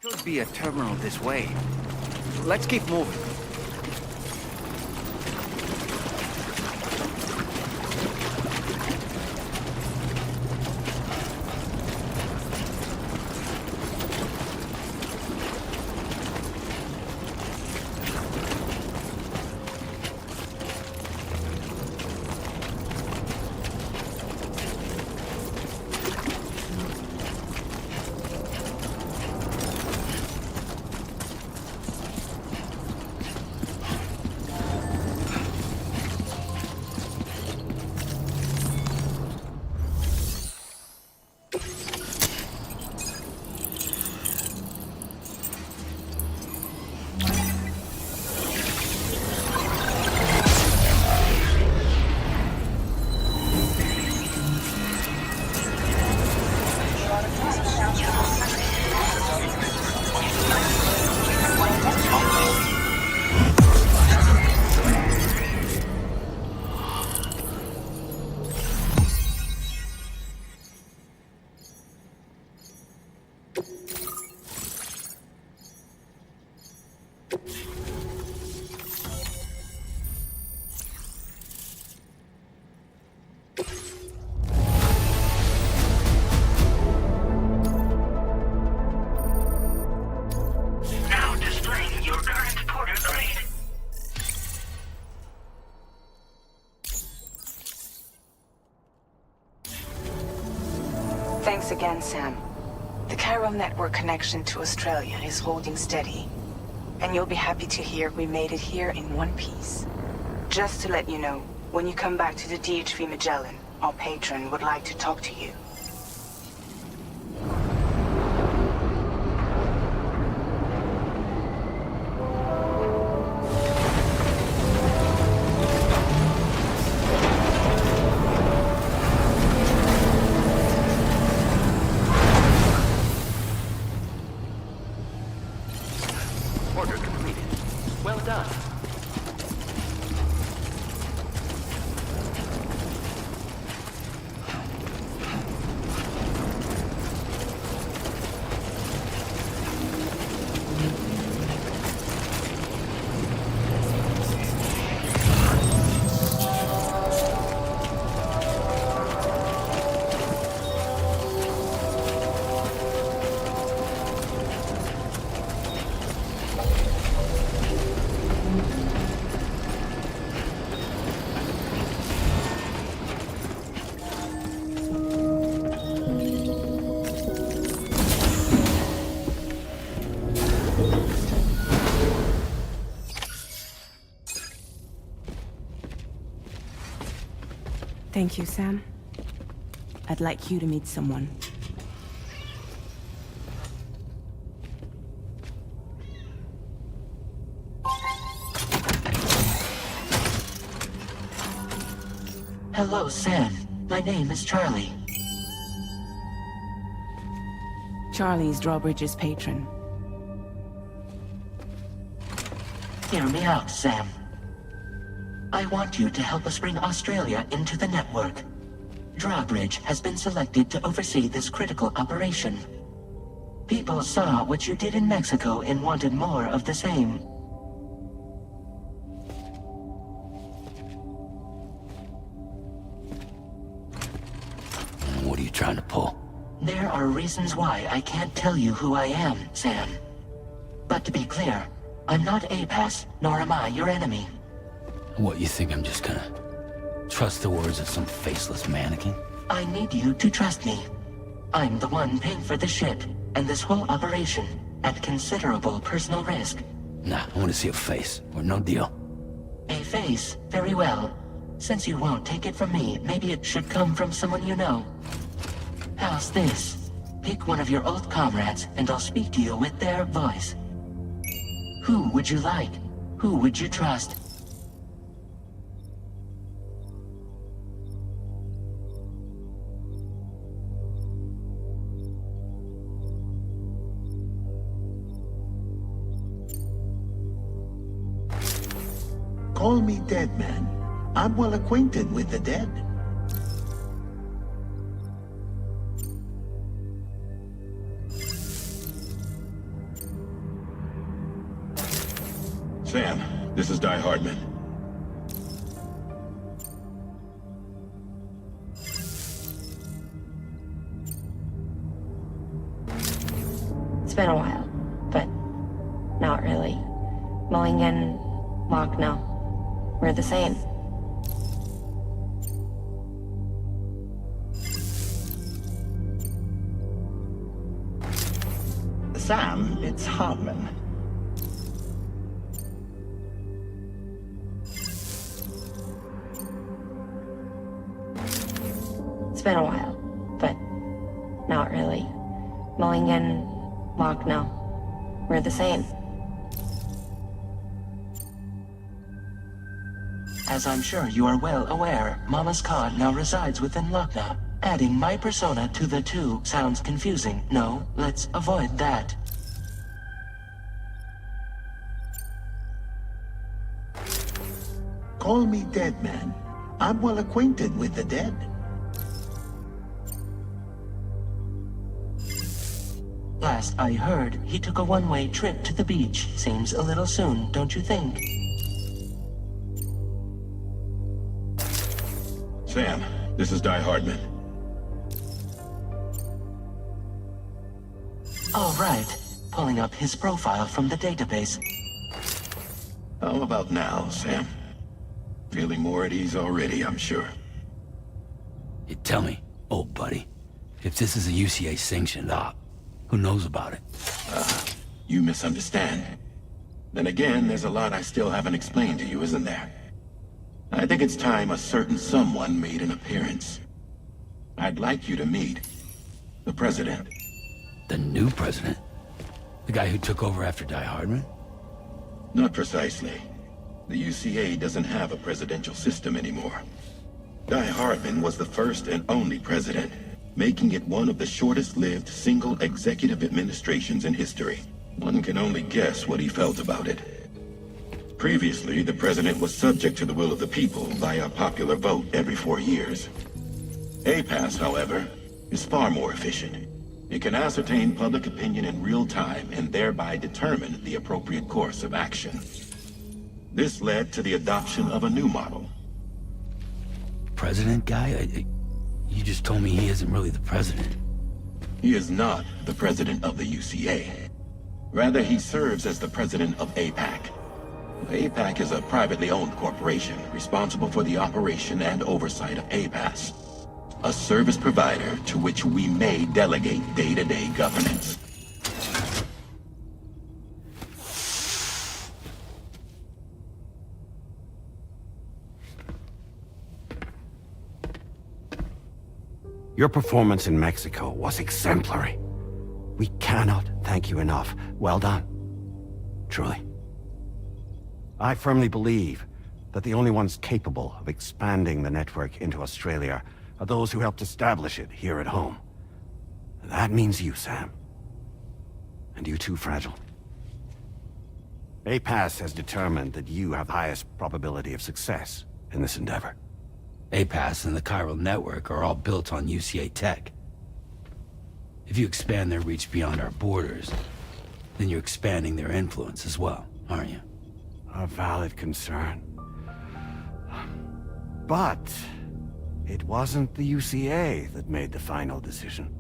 Should be a terminal this way. Let's keep moving. Now displaying your current porter grade. Thanks again, Sam. The chiral network connection to Australia is holding steady. And you'll be happy to hear we made it here in one piece. Just to let you know, when you come back to the DHV Magellan, our patron would like to talk to you. Order completed. Well done. Thank you, Sam. I'd like you to meet someone. Hello, Sam. My name is Charlie. Charlie's Drawbridge's patron. Hear me out, Sam. I want you to help us bring Australia into the network. Drawbridge has been selected to oversee this critical operation. People saw what you did in Mexico and wanted more of the same. What are you trying to pull? There are reasons why I can't tell you who I am, Sam. But to be clear, I'm not APAS, nor am I your enemy. What, you think I'm just gonna trust the words of some faceless mannequin? I need you to trust me. I'm the one paying for the ship, and this whole operation, at considerable personal risk. Nah, I want to see a face, or no deal. A face? Very well. Since you won't take it from me, maybe it should come from someone you know. How's this? Pick one of your old comrades, and I'll speak to you with their voice. Who would you like? Who would you trust? Call me dead, man. I'm well acquainted with the dead. Sam, this is Die Hardman. It's been a while, but not really. Mulligan, Locke, no. We're the same. Sam, it's Hartman. It's been a while, but not really. Mulligan, Locke, no. We're the same. As I'm sure you are well aware, Mama's Cod now resides within Lucknow. Adding my persona to the two sounds confusing. No, let's avoid that. Call me dead, man. I'm well acquainted with the dead. Last I heard, he took a one-way trip to the beach. Seems a little soon, don't you think? Sam, this is Die Hardman. All right. Pulling up his profile from the database. How about now, Sam? Feeling more at ease already, I'm sure. You tell me, old buddy, if this is a UCA-sanctioned op, who knows about it? You misunderstand. Then again, there's a lot I still haven't explained to you, isn't there? I think it's time a certain someone made an appearance. I'd like you to meet the President. The new president? The guy who took over after Die Hardman? Not precisely. The UCA doesn't have a presidential system anymore. Die Hardman was the first and only president, making it one of the shortest-lived single executive administrations in history. One can only guess what he felt about it. Previously, the president was subject to the will of the people via a popular vote every 4 years. APAS, however, is far more efficient. It can ascertain public opinion in real time and thereby determine the appropriate course of action. This led to the adoption of a new model. President guy? You just told me he isn't really the president. He is not the president of the UCA. Rather, he serves as the president of APAC. APAC is a privately owned corporation responsible for the operation and oversight of APAS, a service provider to which we may delegate day-to-day governance. Your performance in Mexico was exemplary. We cannot thank you enough. Well done. Truly. I firmly believe that the only ones capable of expanding the network into Australia are those who helped establish it here at home. That means you, Sam. And you too, Fragile. APAS has determined that you have the highest probability of success in this endeavor. APAS and the chiral network are all built on UCA tech. If you expand their reach beyond our borders, then you're expanding their influence as well, aren't you? A valid concern. But it wasn't the UCA that made the final decision.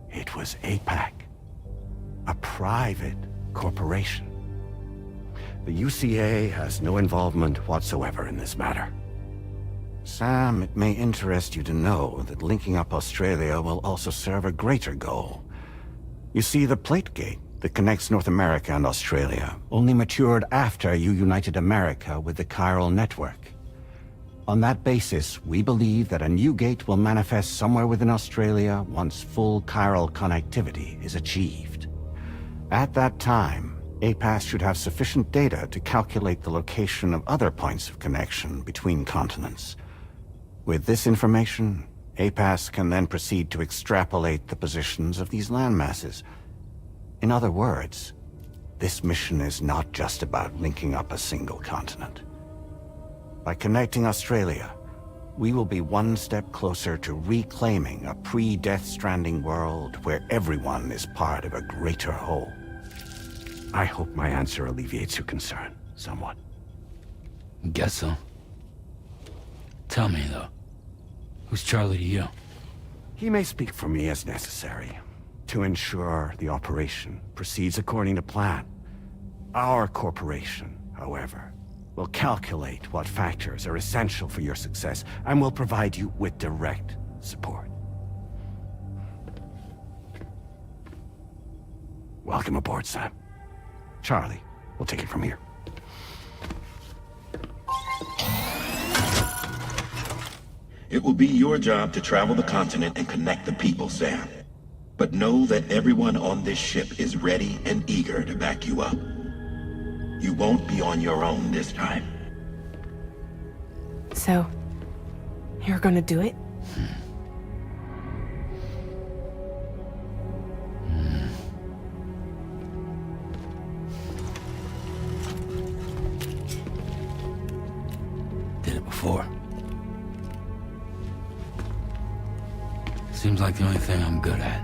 It was APAC, a private corporation. The UCA has no involvement whatsoever in this matter. Sam, it may interest you to know that linking up Australia will also serve a greater goal. You see, the plate gate that connects North America and Australia only matured after you united America with the chiral network. On that basis, we believe that a new gate will manifest somewhere within Australia once full chiral connectivity is achieved. At that time, APAS should have sufficient data to calculate the location of other points of connection between continents. With this information, APAS can then proceed to extrapolate the positions of these landmasses. In other words, this mission is not just about linking up a single continent. By connecting Australia, we will be one step closer to reclaiming a pre-Death Stranding world where everyone is part of a greater whole. I hope my answer alleviates your concern somewhat. Guess so. Tell me, though, who's Charlie to you? He may speak for me as necessary, to ensure the operation proceeds according to plan. Our corporation, however, will calculate what factors are essential for your success and will provide you with direct support. Welcome aboard, Sam. Charlie, we'll take it from here. It will be your job to travel the continent and connect the people, Sam. But know that everyone on this ship is ready and eager to back you up. You won't be on your own this time. So, you're gonna do it? Did it before. Seems like the only thing I'm good at.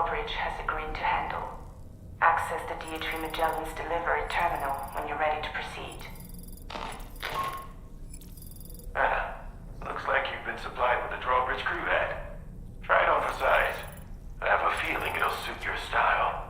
Drawbridge has agreed to handle. Access the DHV Magellan's delivery terminal when you're ready to proceed. Looks like you've been supplied with a Drawbridge crew head. Try it on for size. I have a feeling it'll suit your style.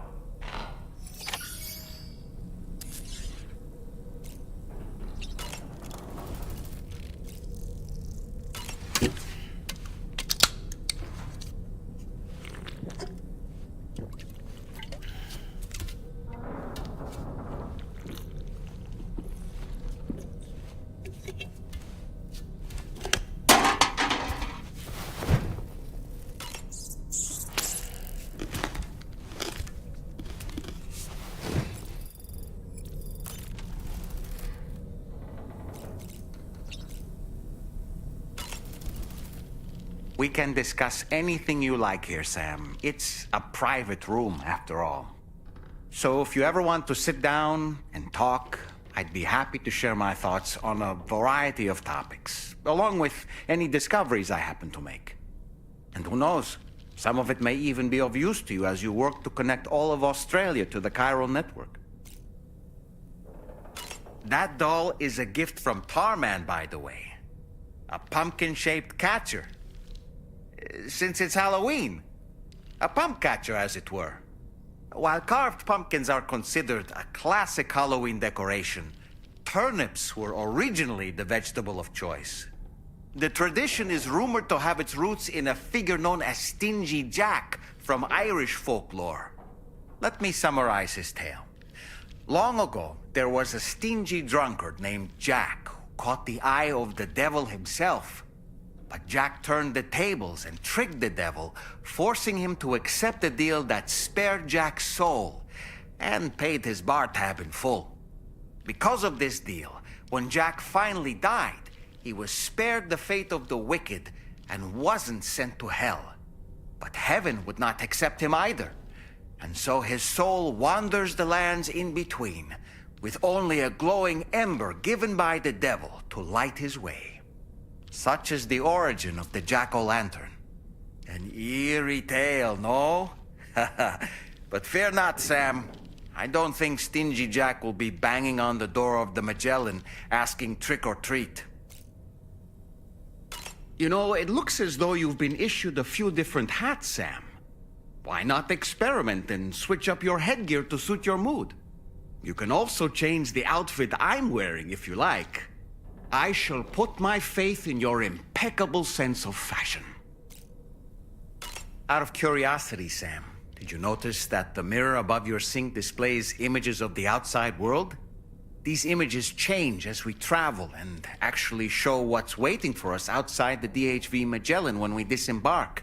We can discuss anything you like here, Sam. It's a private room, after all. So if you ever want to sit down and talk, I'd be happy to share my thoughts on a variety of topics, along with any discoveries I happen to make. And who knows, some of it may even be of use to you as you work to connect all of Australia to the chiral network. That doll is a gift from Tarman, by the way. A pumpkin-shaped catcher. Since it's Halloween. A pump catcher, as it were. While carved pumpkins are considered a classic Halloween decoration, turnips were originally the vegetable of choice. The tradition is rumored to have its roots in a figure known as Stingy Jack from Irish folklore. Let me summarize his tale. Long ago, there was a stingy drunkard named Jack who caught the eye of the devil himself. But Jack turned the tables and tricked the devil, forcing him to accept a deal that spared Jack's soul and paid his bar tab in full. Because of this deal, when Jack finally died, he was spared the fate of the wicked and wasn't sent to hell. But heaven would not accept him either, and so his soul wanders the lands in between, with only a glowing ember given by the devil to light his way. Such is the origin of the jack-o'-lantern. An eerie tale, no? But fear not, Sam. I don't think Stingy Jack will be banging on the door of the Magellan, asking trick or treat. You know, it looks as though you've been issued a few different hats, Sam. Why not experiment and switch up your headgear to suit your mood? You can also change the outfit I'm wearing if you like. I shall put my faith in your impeccable sense of fashion. Out of curiosity, Sam, did you notice that the mirror above your sink displays images of the outside world? These images change as we travel and actually show what's waiting for us outside the DHV Magellan when we disembark.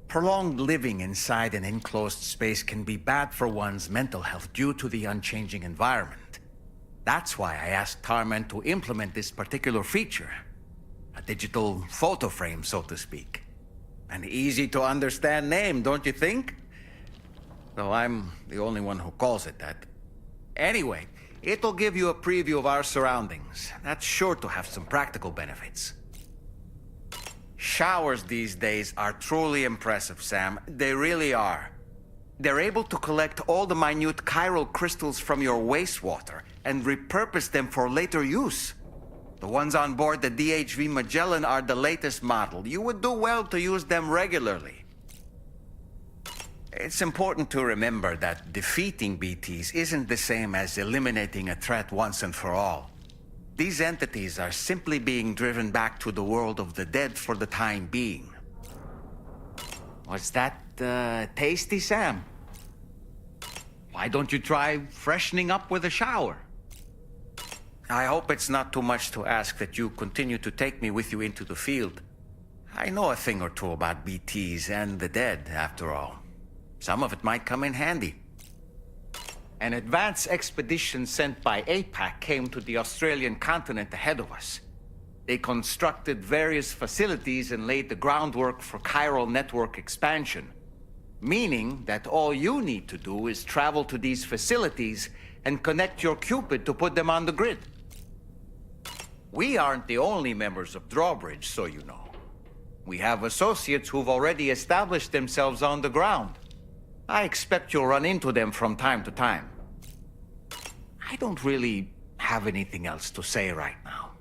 Prolonged living inside an enclosed space can be bad for one's mental health due to the unchanging environment. That's why I asked Tarman to implement this particular feature. A digital photo frame, so to speak. An easy-to-understand name, don't you think? Though I'm the only one who calls it that. Anyway, it'll give you a preview of our surroundings. That's sure to have some practical benefits. Showers these days are truly impressive, Sam. They really are. They're able to collect all the minute chiral crystals from your wastewater and repurpose them for later use. The ones on board the DHV Magellan are the latest model. You would do well to use them regularly. It's important to remember that defeating BTs isn't the same as eliminating a threat once and for all. These entities are simply being driven back to the world of the dead for the time being. Was that tasty, Sam? Why don't you try freshening up with a shower? I hope it's not too much to ask that you continue to take me with you into the field. I know a thing or two about BTs and the dead, after all. Some of it might come in handy. An advance expedition sent by APAC came to the Australian continent ahead of us. They constructed various facilities and laid the groundwork for chiral network expansion. Meaning that all you need to do is travel to these facilities and connect your Cupid to put them on the grid. We aren't the only members of Drawbridge, so you know. We have associates who've already established themselves on the ground. I expect you'll run into them from time to time. I don't really have anything else to say right now.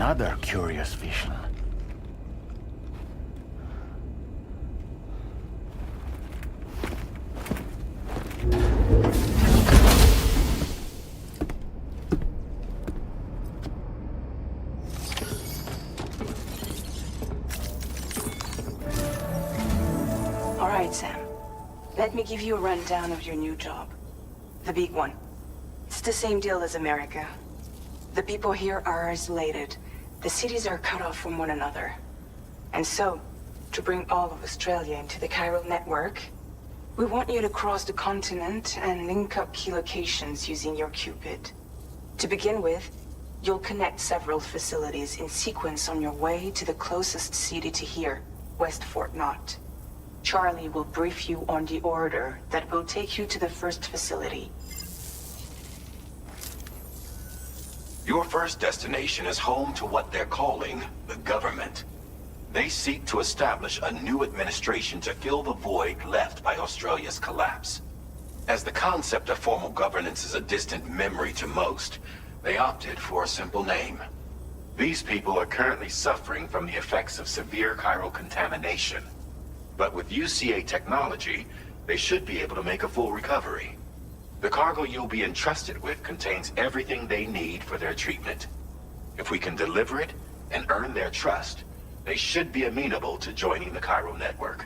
Another curious vision. All right, Sam. Let me give you a rundown of your new job. The big one. It's the same deal as America. The people here are isolated. The cities are cut off from one another. And so, to bring all of Australia into the chiral network, we want you to cross the continent and link up key locations using your Cupid. To begin with, you'll connect several facilities in sequence on your way to the closest city to here, West Fort Knott. Charlie will brief you on the order that will take you to the first facility. Your first destination is home to what they're calling the government. They seek to establish a new administration to fill the void left by Australia's collapse. As the concept of formal governance is a distant memory to most, they opted for a simple name. These people are currently suffering from the effects of severe chiral contamination. But with UCA technology, they should be able to make a full recovery. The cargo you'll be entrusted with contains everything they need for their treatment. If we can deliver it and earn their trust, they should be amenable to joining the chiral network.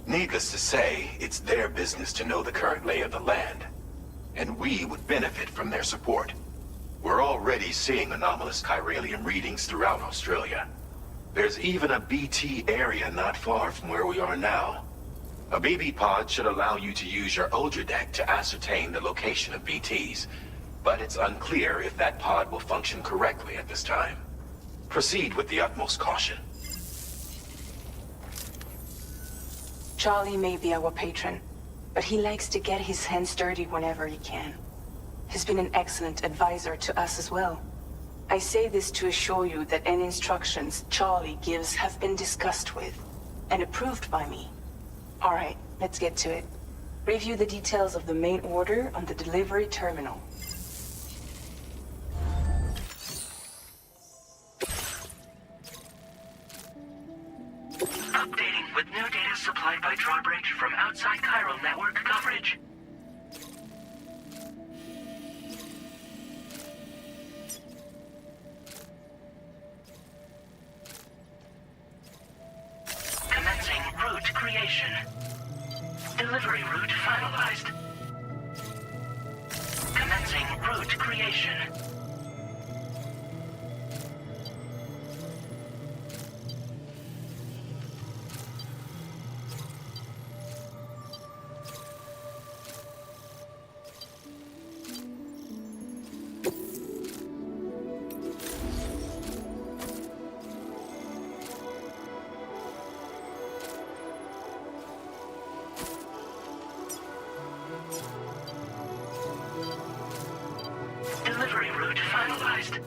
Needless to say, it's their business to know the current lay of the land, and we would benefit from their support. We're already seeing anomalous chiralium readings throughout Australia. There's even a BT area not far from where we are now. A BB pod should allow you to use your Ultra deck to ascertain the location of BTs, but it's unclear if that pod will function correctly at this time. Proceed with the utmost caution. Charlie may be our patron, but he likes to get his hands dirty whenever he can. He's been an excellent advisor to us as well. I say this to assure you that any instructions Charlie gives have been discussed with and approved by me. All right, let's get to it. Review the details of the main order on the delivery terminal. Updating with new data supplied by Drawbridge from outside chiral network coverage. Commencing route creation. Delivery route finalized. Commencing route creation. Delivery route finalized.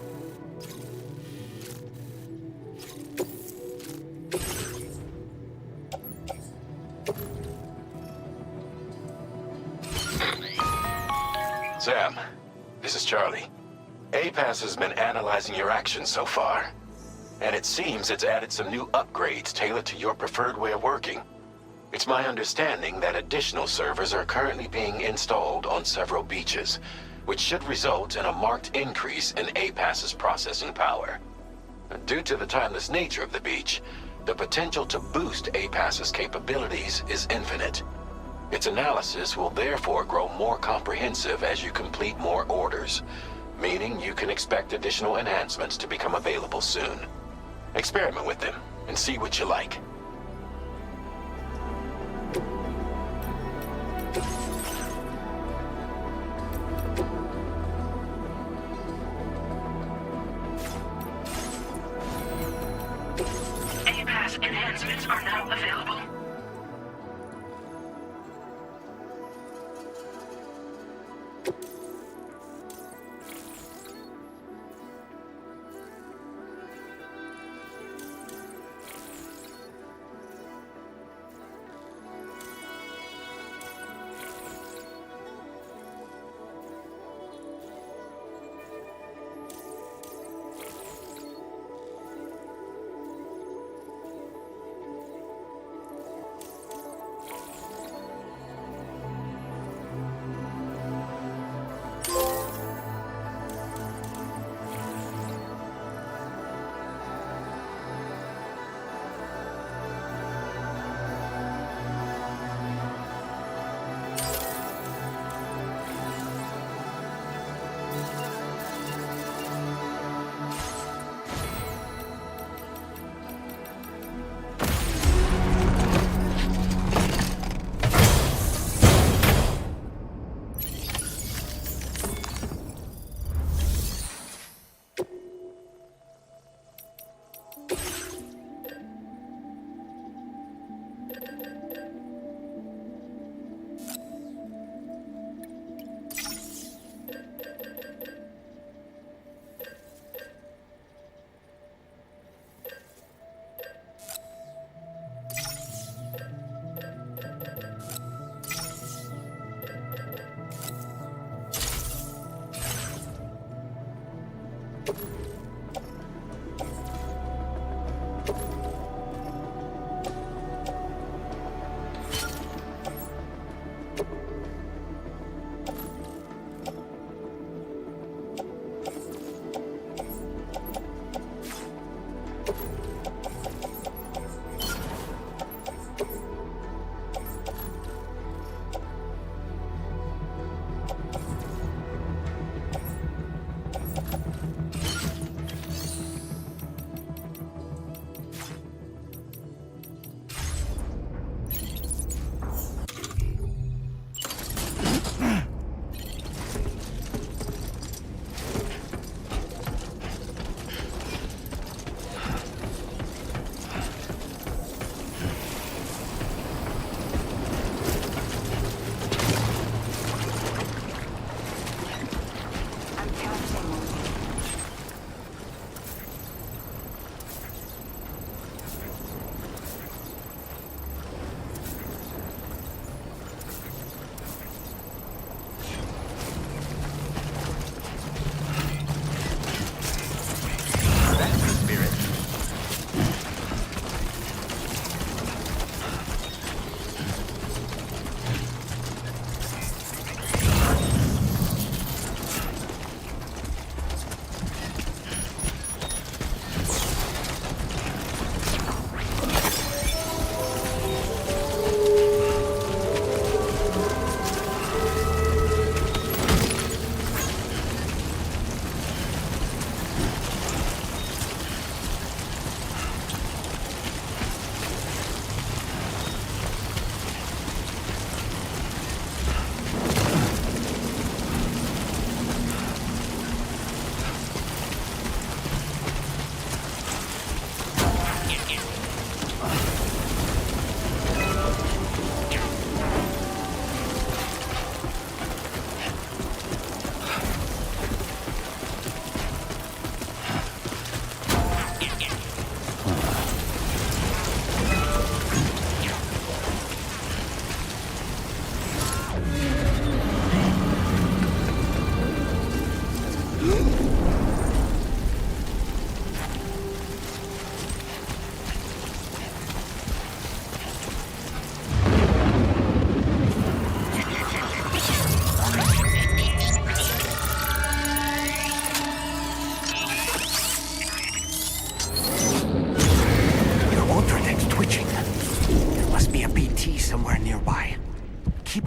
Sam, this is Charlie. APAS has been analyzing your actions so far, and it seems it's added some new upgrades tailored to your preferred way of working. It's my understanding that additional servers are currently being installed on several beaches, which should result in a marked increase in APAS's processing power. Due to the timeless nature of the beach, the potential to boost APAS's capabilities is infinite. Its analysis will therefore grow more comprehensive as you complete more orders, meaning you can expect additional enhancements to become available soon. Experiment with them and see what you like. APAS enhancements are now available.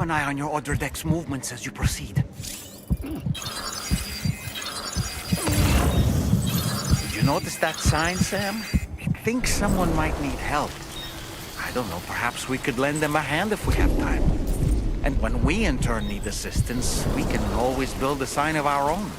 an eye on your other deck's movements as you proceed. Did you notice that sign, Sam? It thinks someone might need help. I don't know, perhaps we could lend them a hand if we have time. And when we in turn need assistance, we can always build a sign of our own.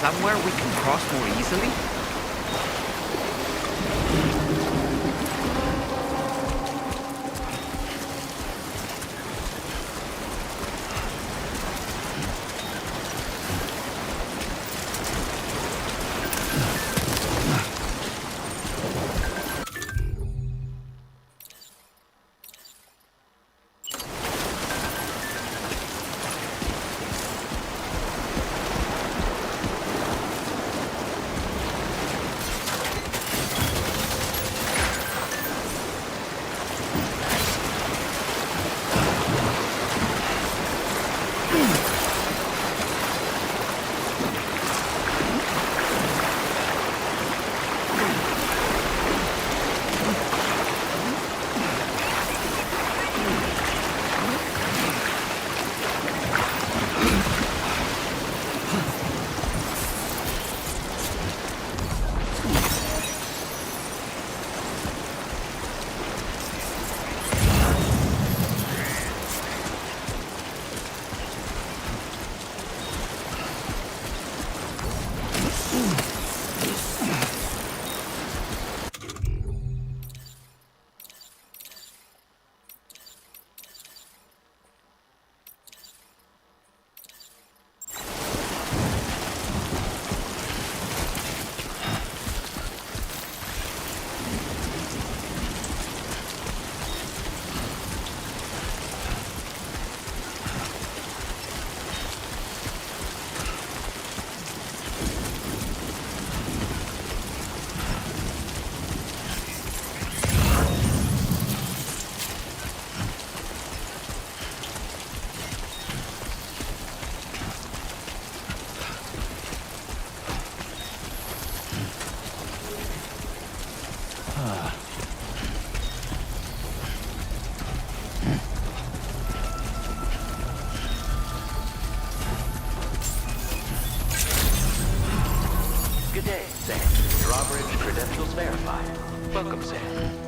somewhere we can cross more easily?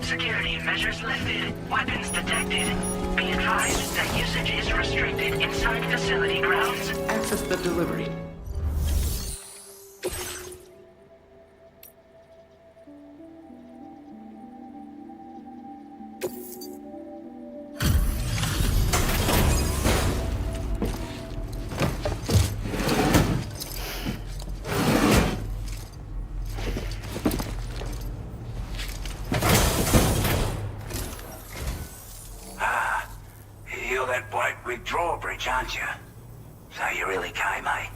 Security measures lifted. Weapons detected. Be advised that usage is restricted inside facility grounds. Access the delivery. Aren't you? So you really came, eh?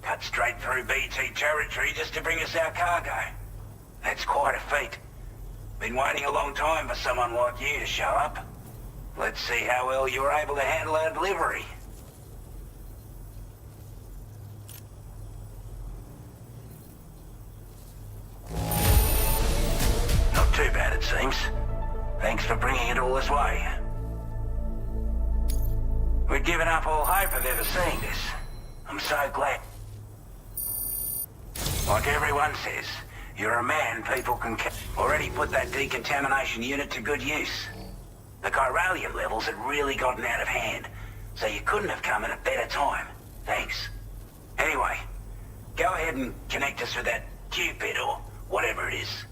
Cut straight through BT territory just to bring us our cargo. That's quite a feat. Been waiting a long time for someone like you to show up. Let's see how well you were able to handle our delivery. Not too bad, it seems. Thanks for bringing it all this way. We'd given up all hope of ever seeing this. I'm so glad. Like everyone says, you're a man people can already put that decontamination unit to good use. The chiralium levels had really gotten out of hand, so you couldn't have come at a better time. Thanks. Anyway, go ahead and connect us with that Cupid or whatever it is.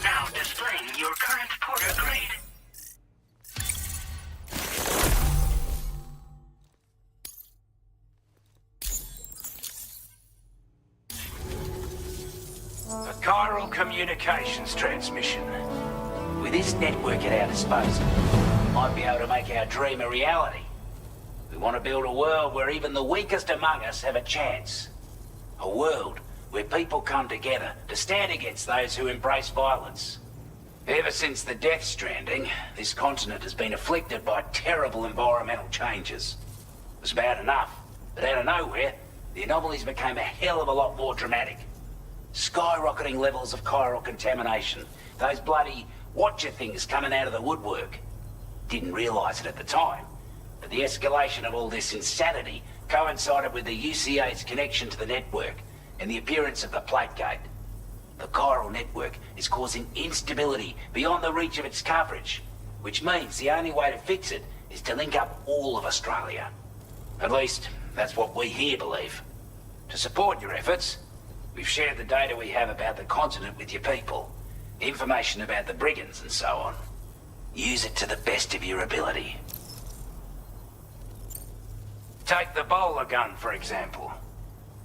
Now displaying your current porter grade. A car Coral communications transmission. With this network at our disposal, we might be able to make our dream a reality. We want to build a world where even the weakest among us have a chance. A world where people come together to stand against those who embrace violence. Ever since the Death Stranding, this continent has been afflicted by terrible environmental changes. It was bad enough, but out of nowhere, the anomalies became a hell of a lot more dramatic. Skyrocketing levels of chiral contamination. Those bloody watcher things coming out of the woodwork. Didn't realise it at the time, but the escalation of all this insanity coincided with the UCA's connection to the network and the appearance of the plate gate. The chiral network is causing instability beyond the reach of its coverage, which means the only way to fix it is to link up all of Australia. At least, that's what we here believe. To support your efforts, we've shared the data we have about the continent with your people, information about the brigands and so on. Use it to the best of your ability. Take the bowler gun, for example.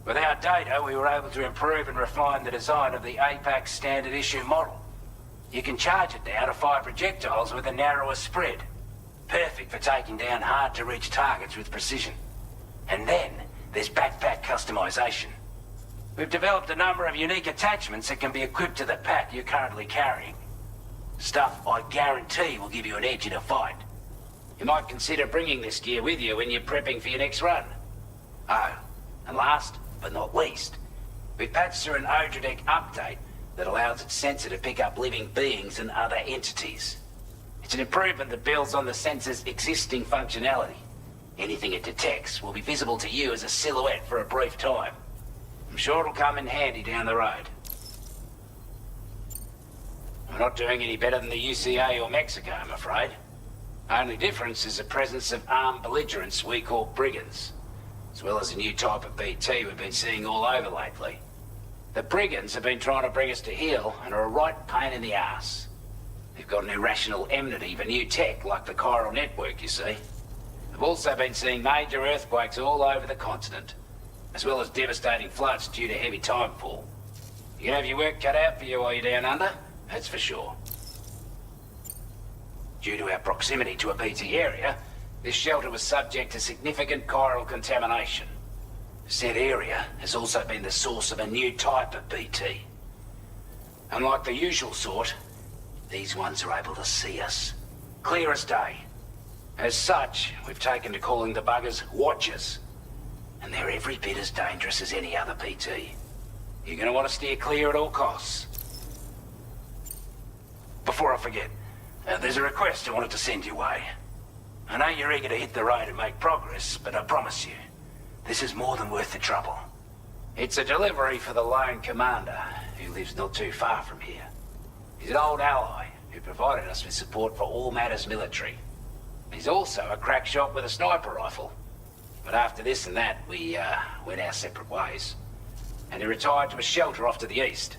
With our data, we were able to improve and refine the design of the APAC standard issue model. You can charge it now to fire projectiles with a narrower spread. Perfect for taking down hard-to-reach targets with precision. And then, there's backpack customization. We've developed a number of unique attachments that can be equipped to the pack you're currently carrying. Stuff I guarantee will give you an edge in a fight. You might consider bringing this gear with you when you're prepping for your next run. Oh, and last but not least, we've patched through an Odradek update that allows its sensor to pick up living beings and other entities. It's an improvement that builds on the sensor's existing functionality. Anything it detects will be visible to you as a silhouette for a brief time. I'm sure it'll come in handy down the road. We're not doing any better than the UCA or Mexico, I'm afraid. Only difference is the presence of armed belligerents we call brigands, as well as a new type of BT we've been seeing all over lately. The brigands have been trying to bring us to heel and are a right pain in the ass. They've got an irrational enmity for new tech like the chiral network, you see. They've also been seeing major earthquakes all over the continent, as well as devastating floods due to heavy timefall. You can have your work cut out for you while you're down under, that's for sure. Due to our proximity to a BT area, this shelter was subject to significant chiral contamination. Said area has also been the source of a new type of BT. Unlike the usual sort, these ones are able to see us. Clear as day. As such, we've taken to calling the buggers Watchers. And they're every bit as dangerous as any other PT. You're gonna want to steer clear at all costs. Before I forget, there's a request I wanted to send your way. I know you're eager to hit the road and make progress, but I promise you, this is more than worth the trouble. It's a delivery for the lone commander, who lives not too far from here. He's an old ally, who provided us with support for all matters military. He's also a crack shot with a sniper rifle. But after this and that, we went our separate ways. And he retired to a shelter off to the east.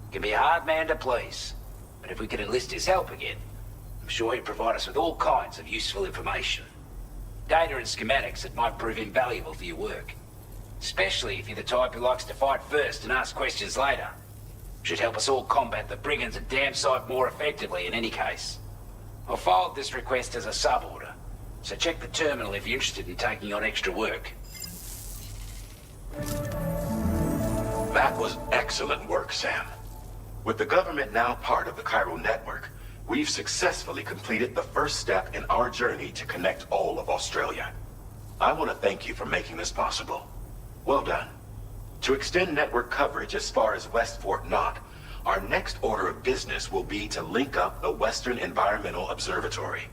He can be a hard man to please, but if we could enlist his help again, I'm sure he'd provide us with all kinds of useful information. Data and schematics that might prove invaluable for your work. Especially if you're the type who likes to fight first and ask questions later. Should help us all combat the brigands a damn sight more effectively in any case. I'll forward this request as a sub-order, so check the terminal if you're interested in taking on extra work. That was excellent work, Sam. With the government now part of the chiral network, we've successfully completed the first step in our journey to connect all of Australia. I want to thank you for making this possible. Well done. To extend network coverage as far as West Fort Knott, our next order of business will be to link up the Western Environmental Observatory.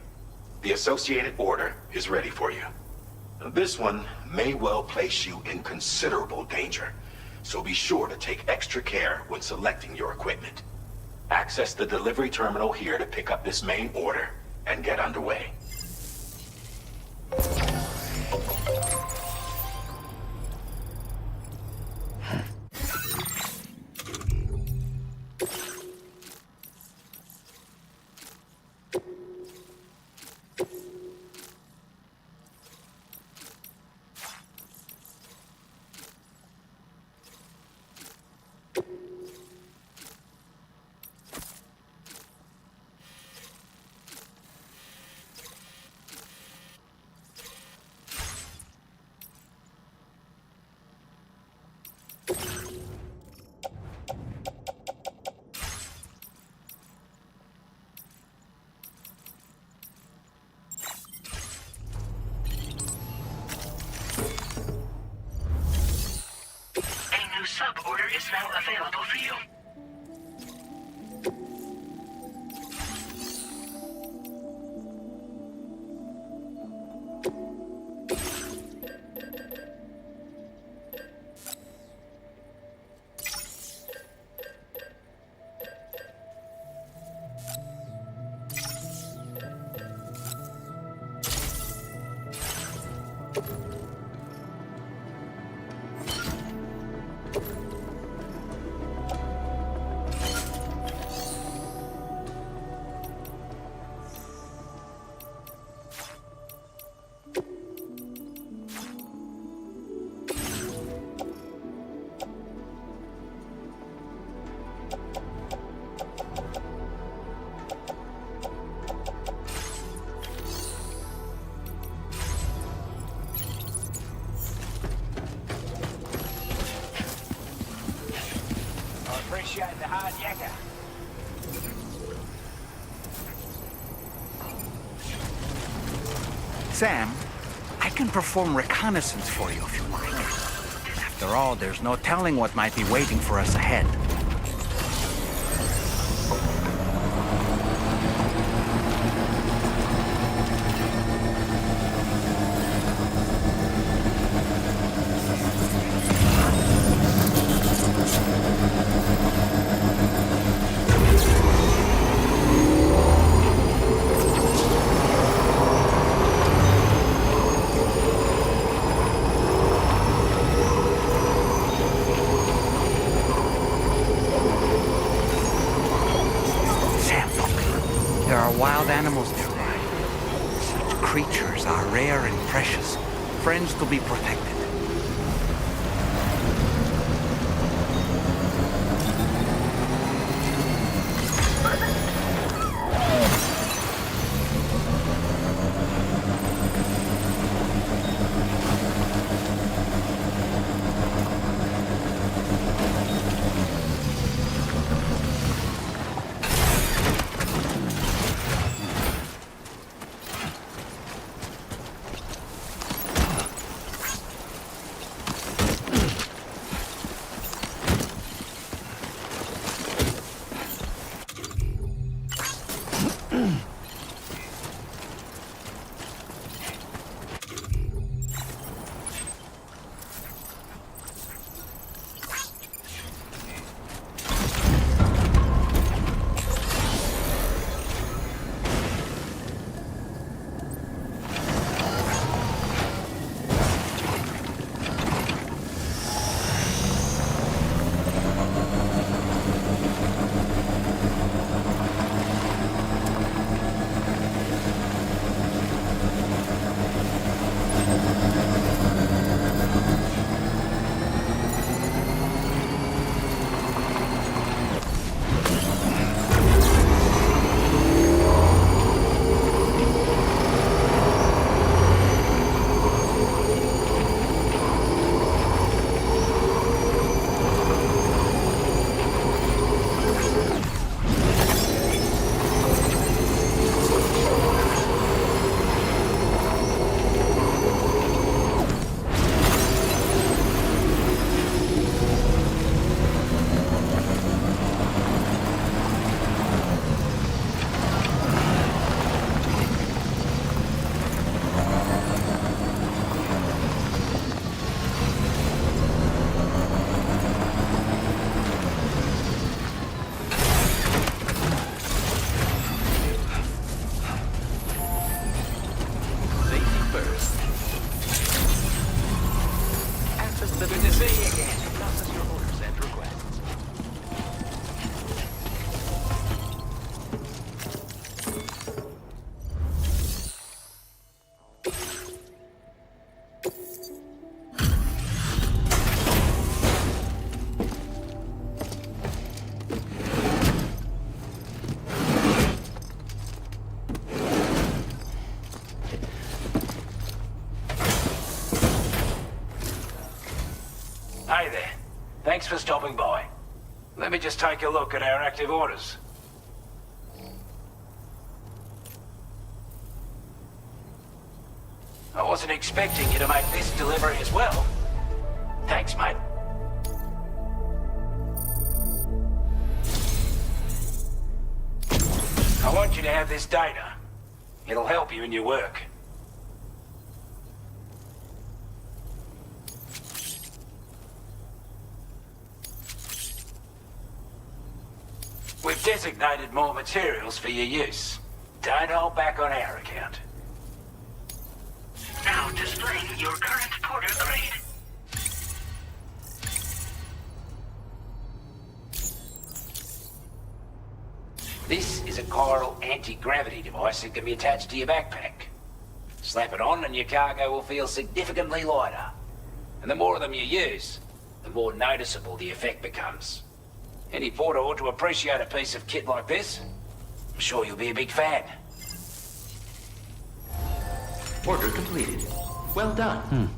The associated order is ready for you. This one may well place you in considerable danger, so be sure to take extra care when selecting your equipment. Access the delivery terminal here to pick up this main order and get underway. Pickup order is now available for you. Appreciate the hard yakka. Sam, I can perform reconnaissance for you if you like. After all, there's no telling what might be waiting for us ahead. There are wild animals nearby. Such creatures are rare and precious, friends to be protected. Hey there. Thanks for stopping by. Let me just take a look at our active orders. I wasn't expecting you to make this delivery as well. Thanks, mate. you to have this data. It'll help you in your work. We've designated more materials for your use. Don't hold back on our account. Now displaying your current porter grade. This is a chiral anti-gravity device that can be attached to your backpack. Slap it on and your cargo will feel significantly lighter. And the more of them you use, the more noticeable the effect becomes. Any porter ought to appreciate a piece of kit like this. I'm sure you'll be a big fan. Order completed. Well done.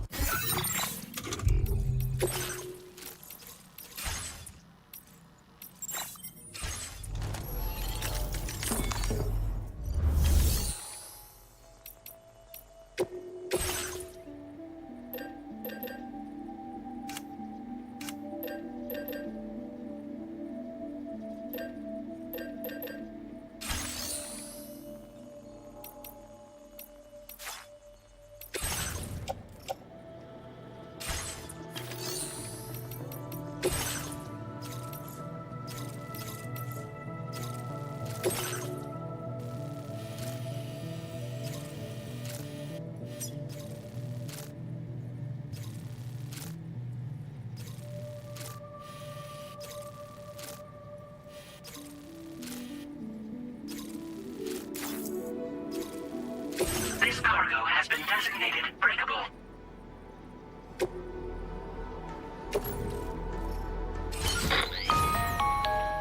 This cargo has been designated breakable.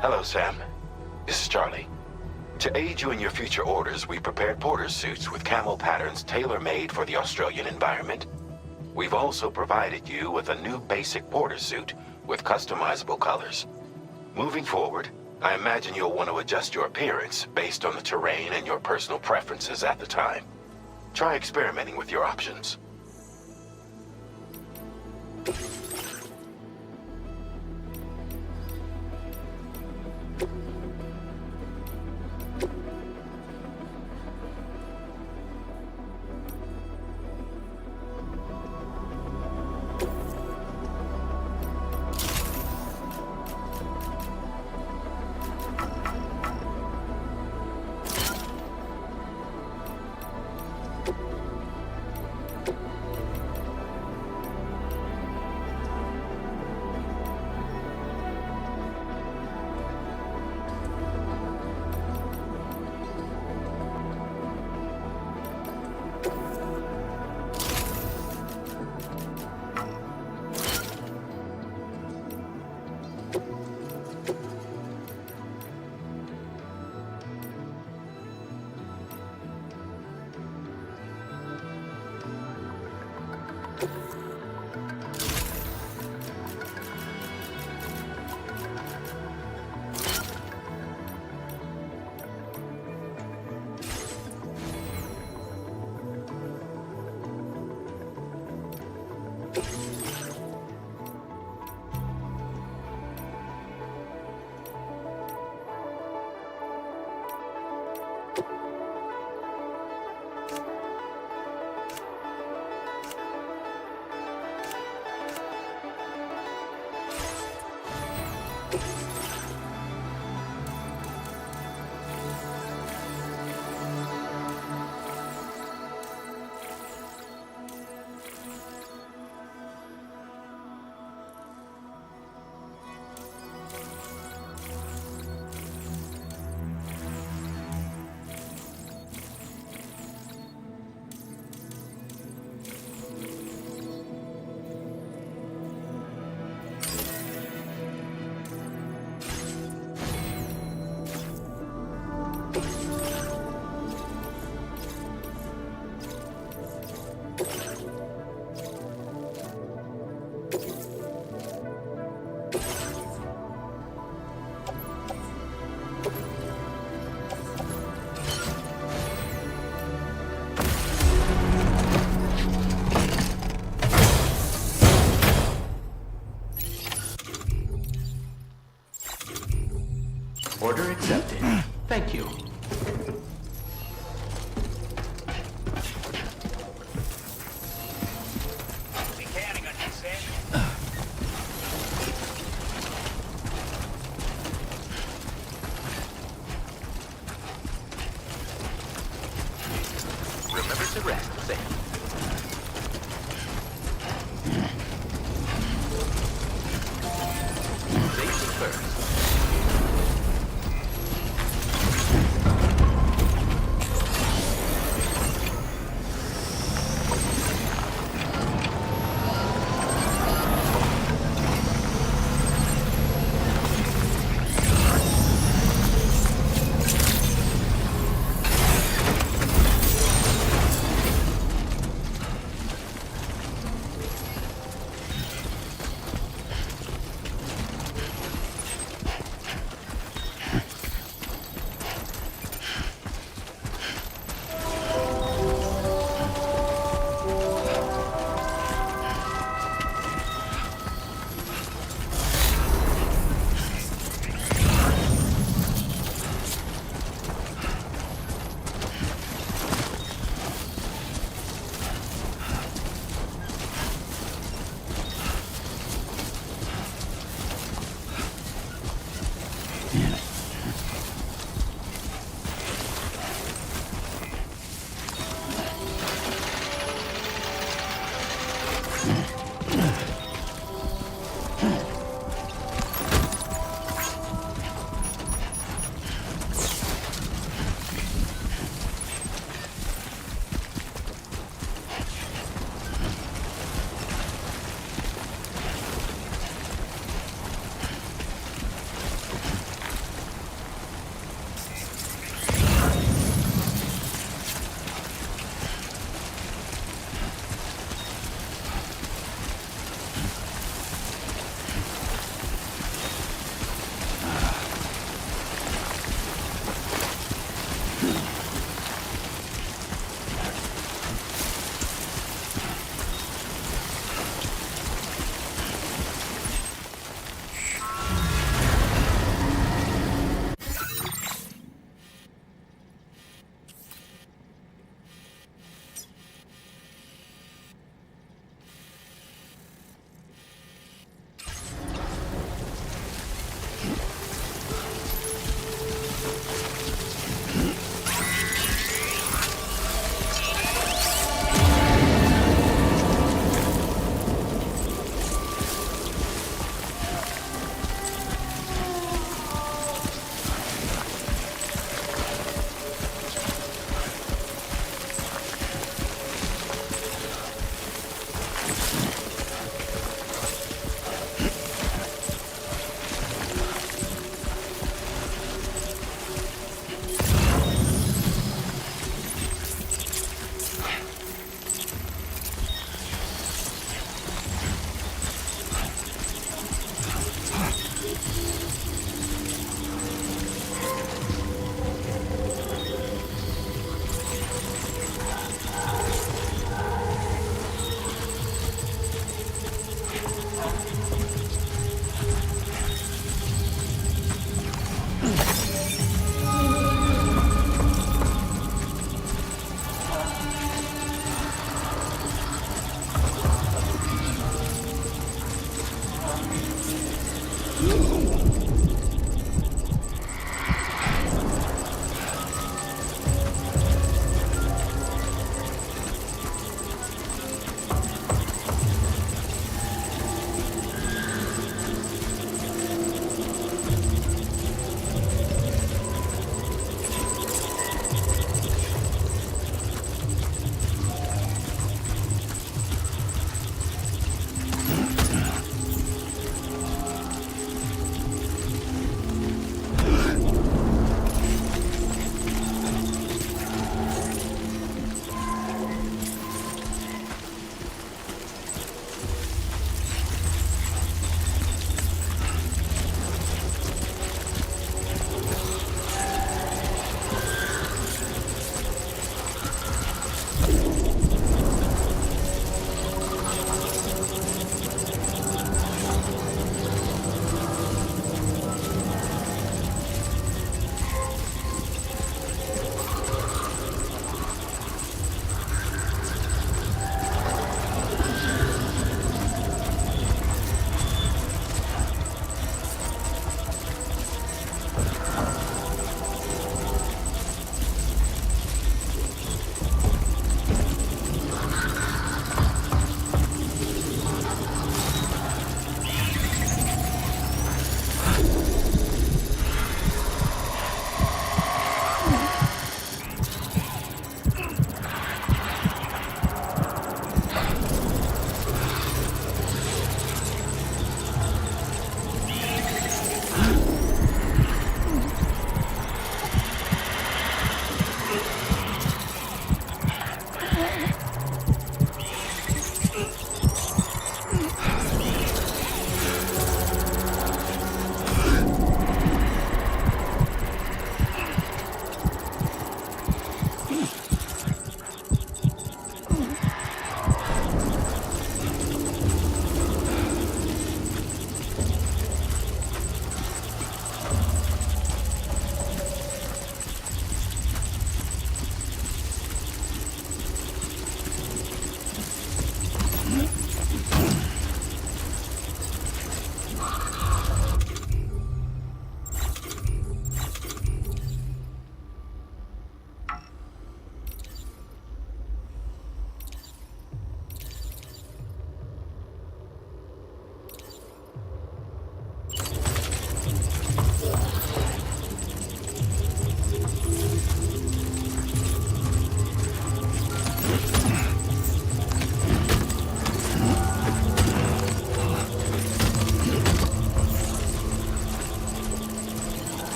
Hello, Sam. This is Charlie. To aid you in your future orders, we prepared porter suits with camel patterns tailor-made for the Australian environment. We've also provided you with a new basic porter suit with customizable colors. Moving forward, I imagine you'll want to adjust your appearance based on the terrain and your personal preferences at the time. Try experimenting with your options. Order accepted. Thank you.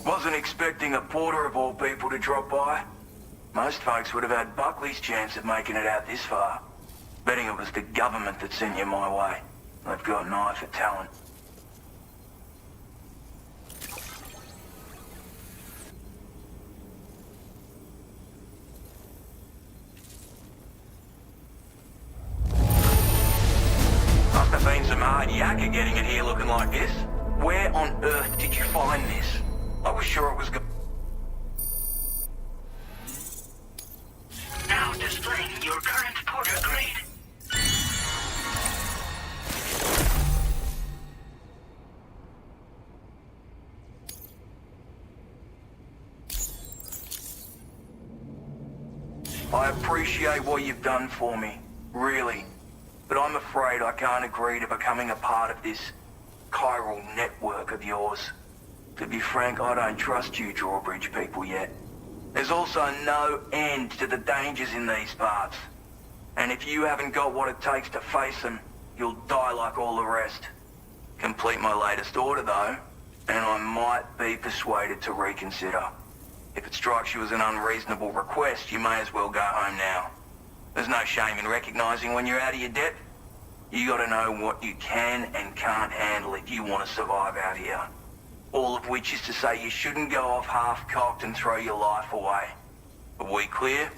Wasn't expecting a porter of all people to drop by. Most folks would have had Buckley's chance of making it out this far. Betting it was the government that sent you my way. They've got an eye for talent. Must have been some hard yakka getting it here looking like this. Where on earth did you find this? I was sure it was good. Now displaying your current porter grade. I appreciate what you've done for me, really. But I'm afraid I can't agree to becoming a part of this chiral network of yours. To be frank, I don't trust you drawbridge people yet. There's also no end to the dangers in these parts. And if you haven't got what it takes to face them, you'll die like all the rest. Complete my latest order though, and I might be persuaded to reconsider. If it strikes you as an unreasonable request, you may as well go home now. There's no shame in recognizing when you're out of your depth. You gotta know what you can and can't handle if you want to survive out here. All of which is to say you shouldn't go off half-cocked and throw your life away. Are we clear?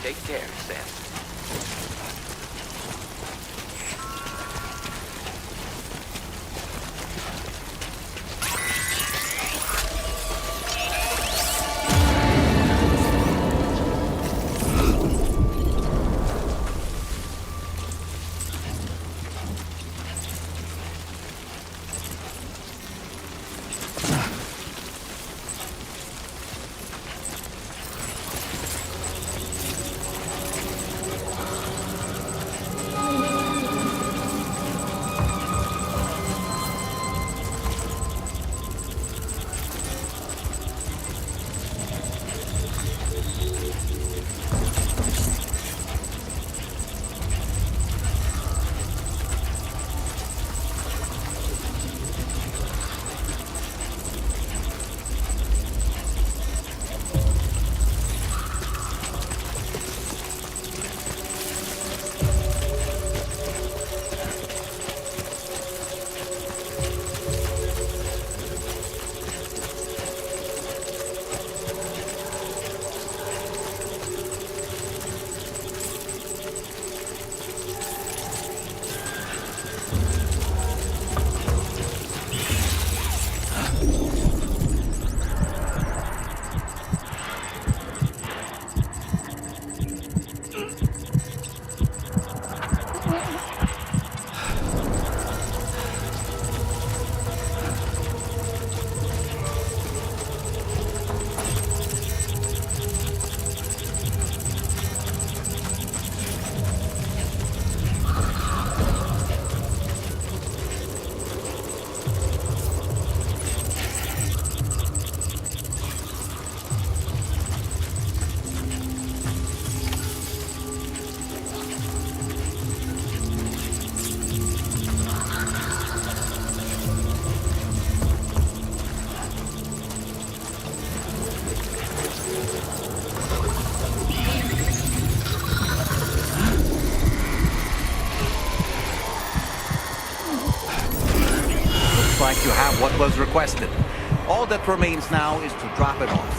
Take care, Sam. have what was requested. All that remains now is to drop it off.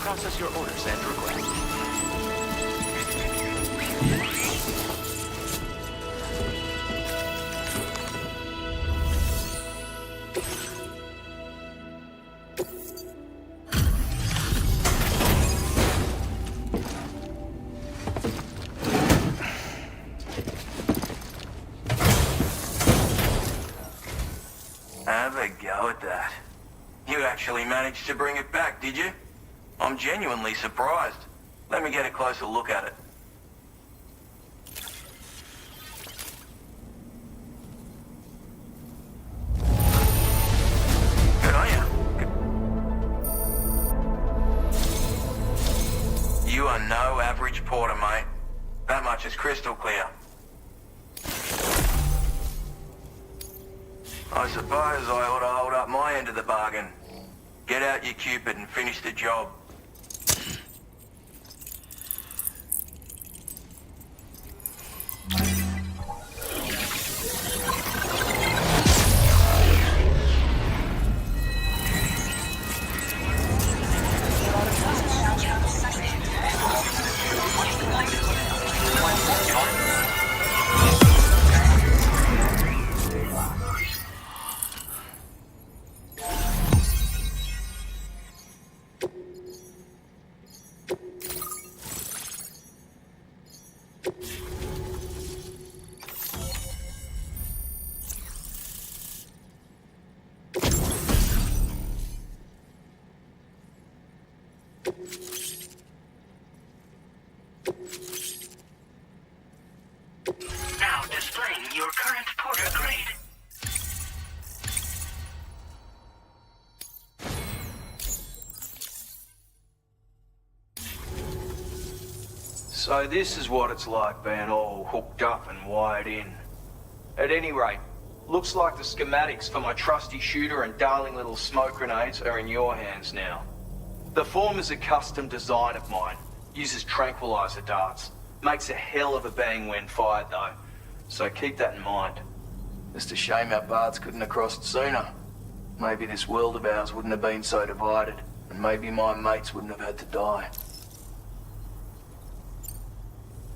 Process your orders and requests. Have a go at that. You actually managed to bring it back, did you? I'm genuinely surprised. Let me get a closer look at it. Good on you. You are no average porter, mate. That much is crystal clear. I suppose I ought to hold up my end of the bargain. Get out your Cupid and finish the job. Now displaying your current porter grade. So this is what it's like being all hooked up and wired in. At any rate, looks like the schematics for my trusty shooter and darling little smoke grenades are in your hands now. The form is a custom design of mine. Uses tranquilizer darts. Makes a hell of a bang when fired, though. So keep that in mind. Just a shame our paths couldn't have crossed sooner. Maybe this world of ours wouldn't have been so divided, and maybe my mates wouldn't have had to die.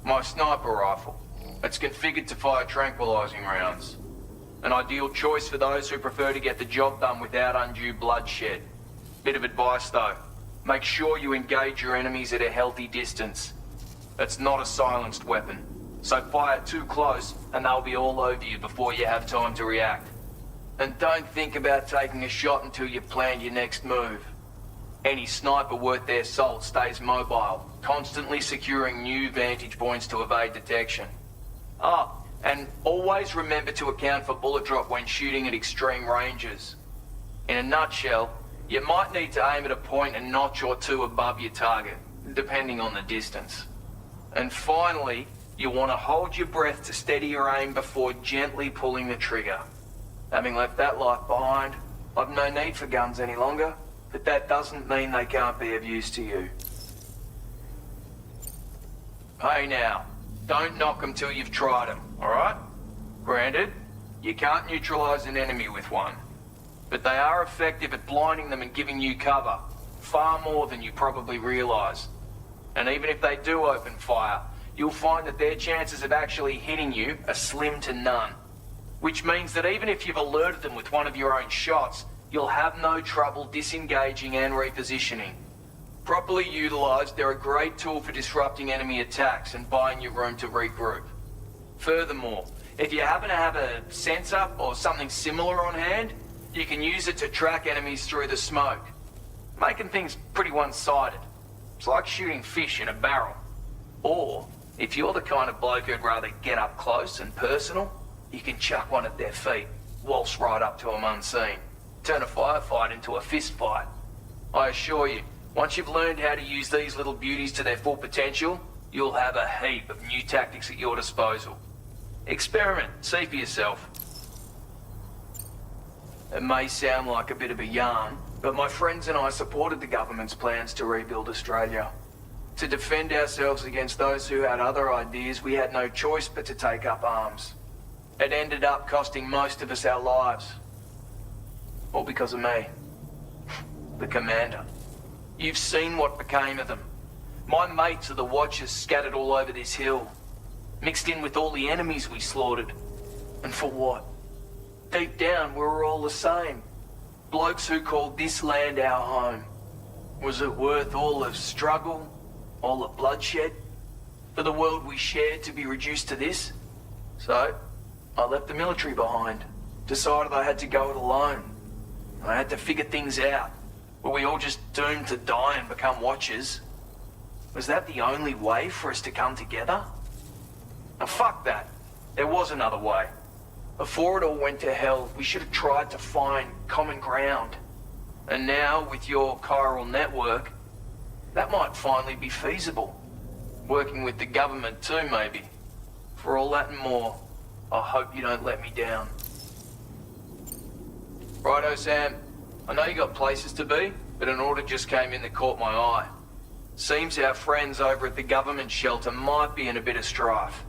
My sniper rifle. It's configured to fire tranquilizing rounds. An ideal choice for those who prefer to get the job done without undue bloodshed. Bit of advice though. Make sure you engage your enemies at a healthy distance. It's not a silenced weapon, so fire too close and they'll be all over you before you have time to react. And don't think about taking a shot until you've planned your next move. Any sniper worth their salt stays mobile, constantly securing new vantage points to evade detection. Ah, and always remember to account for bullet drop when shooting at extreme ranges. In a nutshell, you might need to aim at a point a notch or two above your target, depending on the distance. And finally, you want to hold your breath to steady your aim before gently pulling the trigger. Having left that life behind, I've no need for guns any longer, but that doesn't mean they can't be of use to you. Hey now, don't knock them till you've tried them, alright? Granted, you can't neutralize an enemy with one, but they are effective at blinding them and giving you cover, far more than you probably realize. And even if they do open fire, you'll find that their chances of actually hitting you are slim to none. Which means that even if you've alerted them with one of your own shots, you'll have no trouble disengaging and repositioning. Properly utilized, they're a great tool for disrupting enemy attacks and buying you room to regroup. Furthermore, if you happen to have a sensor or something similar on hand, you can use it to track enemies through the smoke, making things pretty one-sided. It's like shooting fish in a barrel. Or, if you're the kind of bloke who'd rather get up close and personal, you can chuck one at their feet, waltz right up to them unseen, turn a firefight into a fist fight. I assure you, once you've learned how to use these little beauties to their full potential, you'll have a heap of new tactics at your disposal. Experiment, see for yourself. It may sound like a bit of a yarn, but my friends and I supported the government's plans to rebuild Australia. To defend ourselves against those who had other ideas, we had no choice but to take up arms. It ended up costing most of us our lives. All because of me. The commander. You've seen what became of them. My mates are the Watchers scattered all over this hill. Mixed in with all the enemies we slaughtered. And for what? Deep down, we were all the same. Blokes who called this land our home. Was it worth all the struggle? All the bloodshed? For the world we shared to be reduced to this? So, I left the military behind. Decided I had to go it alone. I had to figure things out. Were we all just doomed to die and become Watchers? Was that the only way for us to come together? Now fuck that. There was another way. Before it all went to hell, we should have tried to find common ground. And now, with your chiral network, that might finally be feasible. Working with the government too, maybe. For all that and more, I hope you don't let me down. Righto, Sam. I know you got places to be, but an order just came in that caught my eye. Seems our friends over at the government shelter might be in a bit of strife.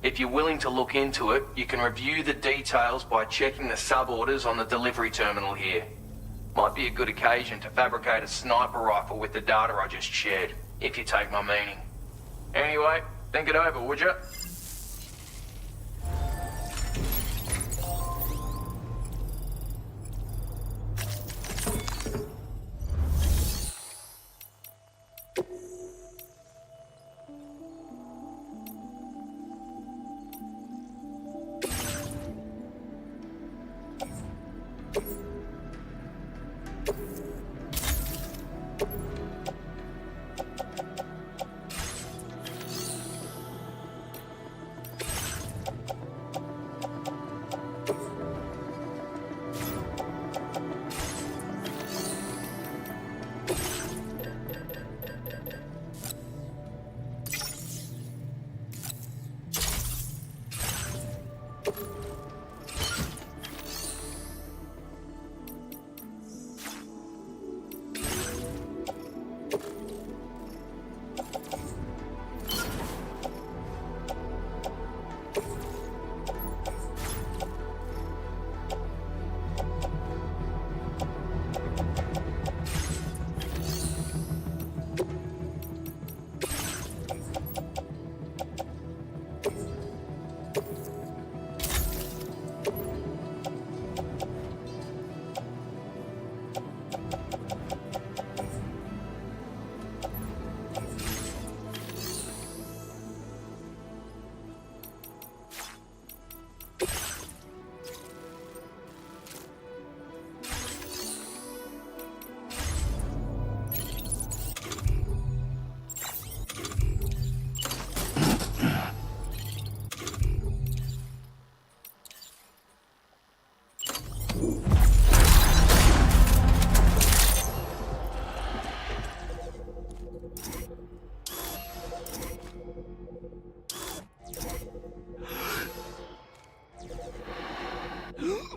If you're willing to look into it, you can review the details by checking the sub-orders on the delivery terminal here. Might be a good occasion to fabricate a sniper rifle with the data I just shared, if you take my meaning. Anyway, think it over, would you?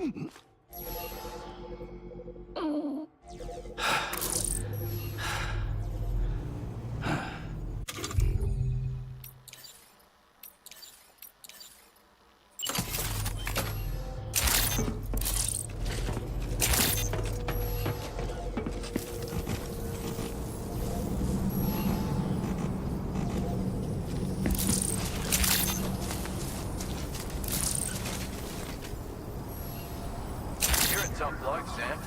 You're a tough bloke, Sam.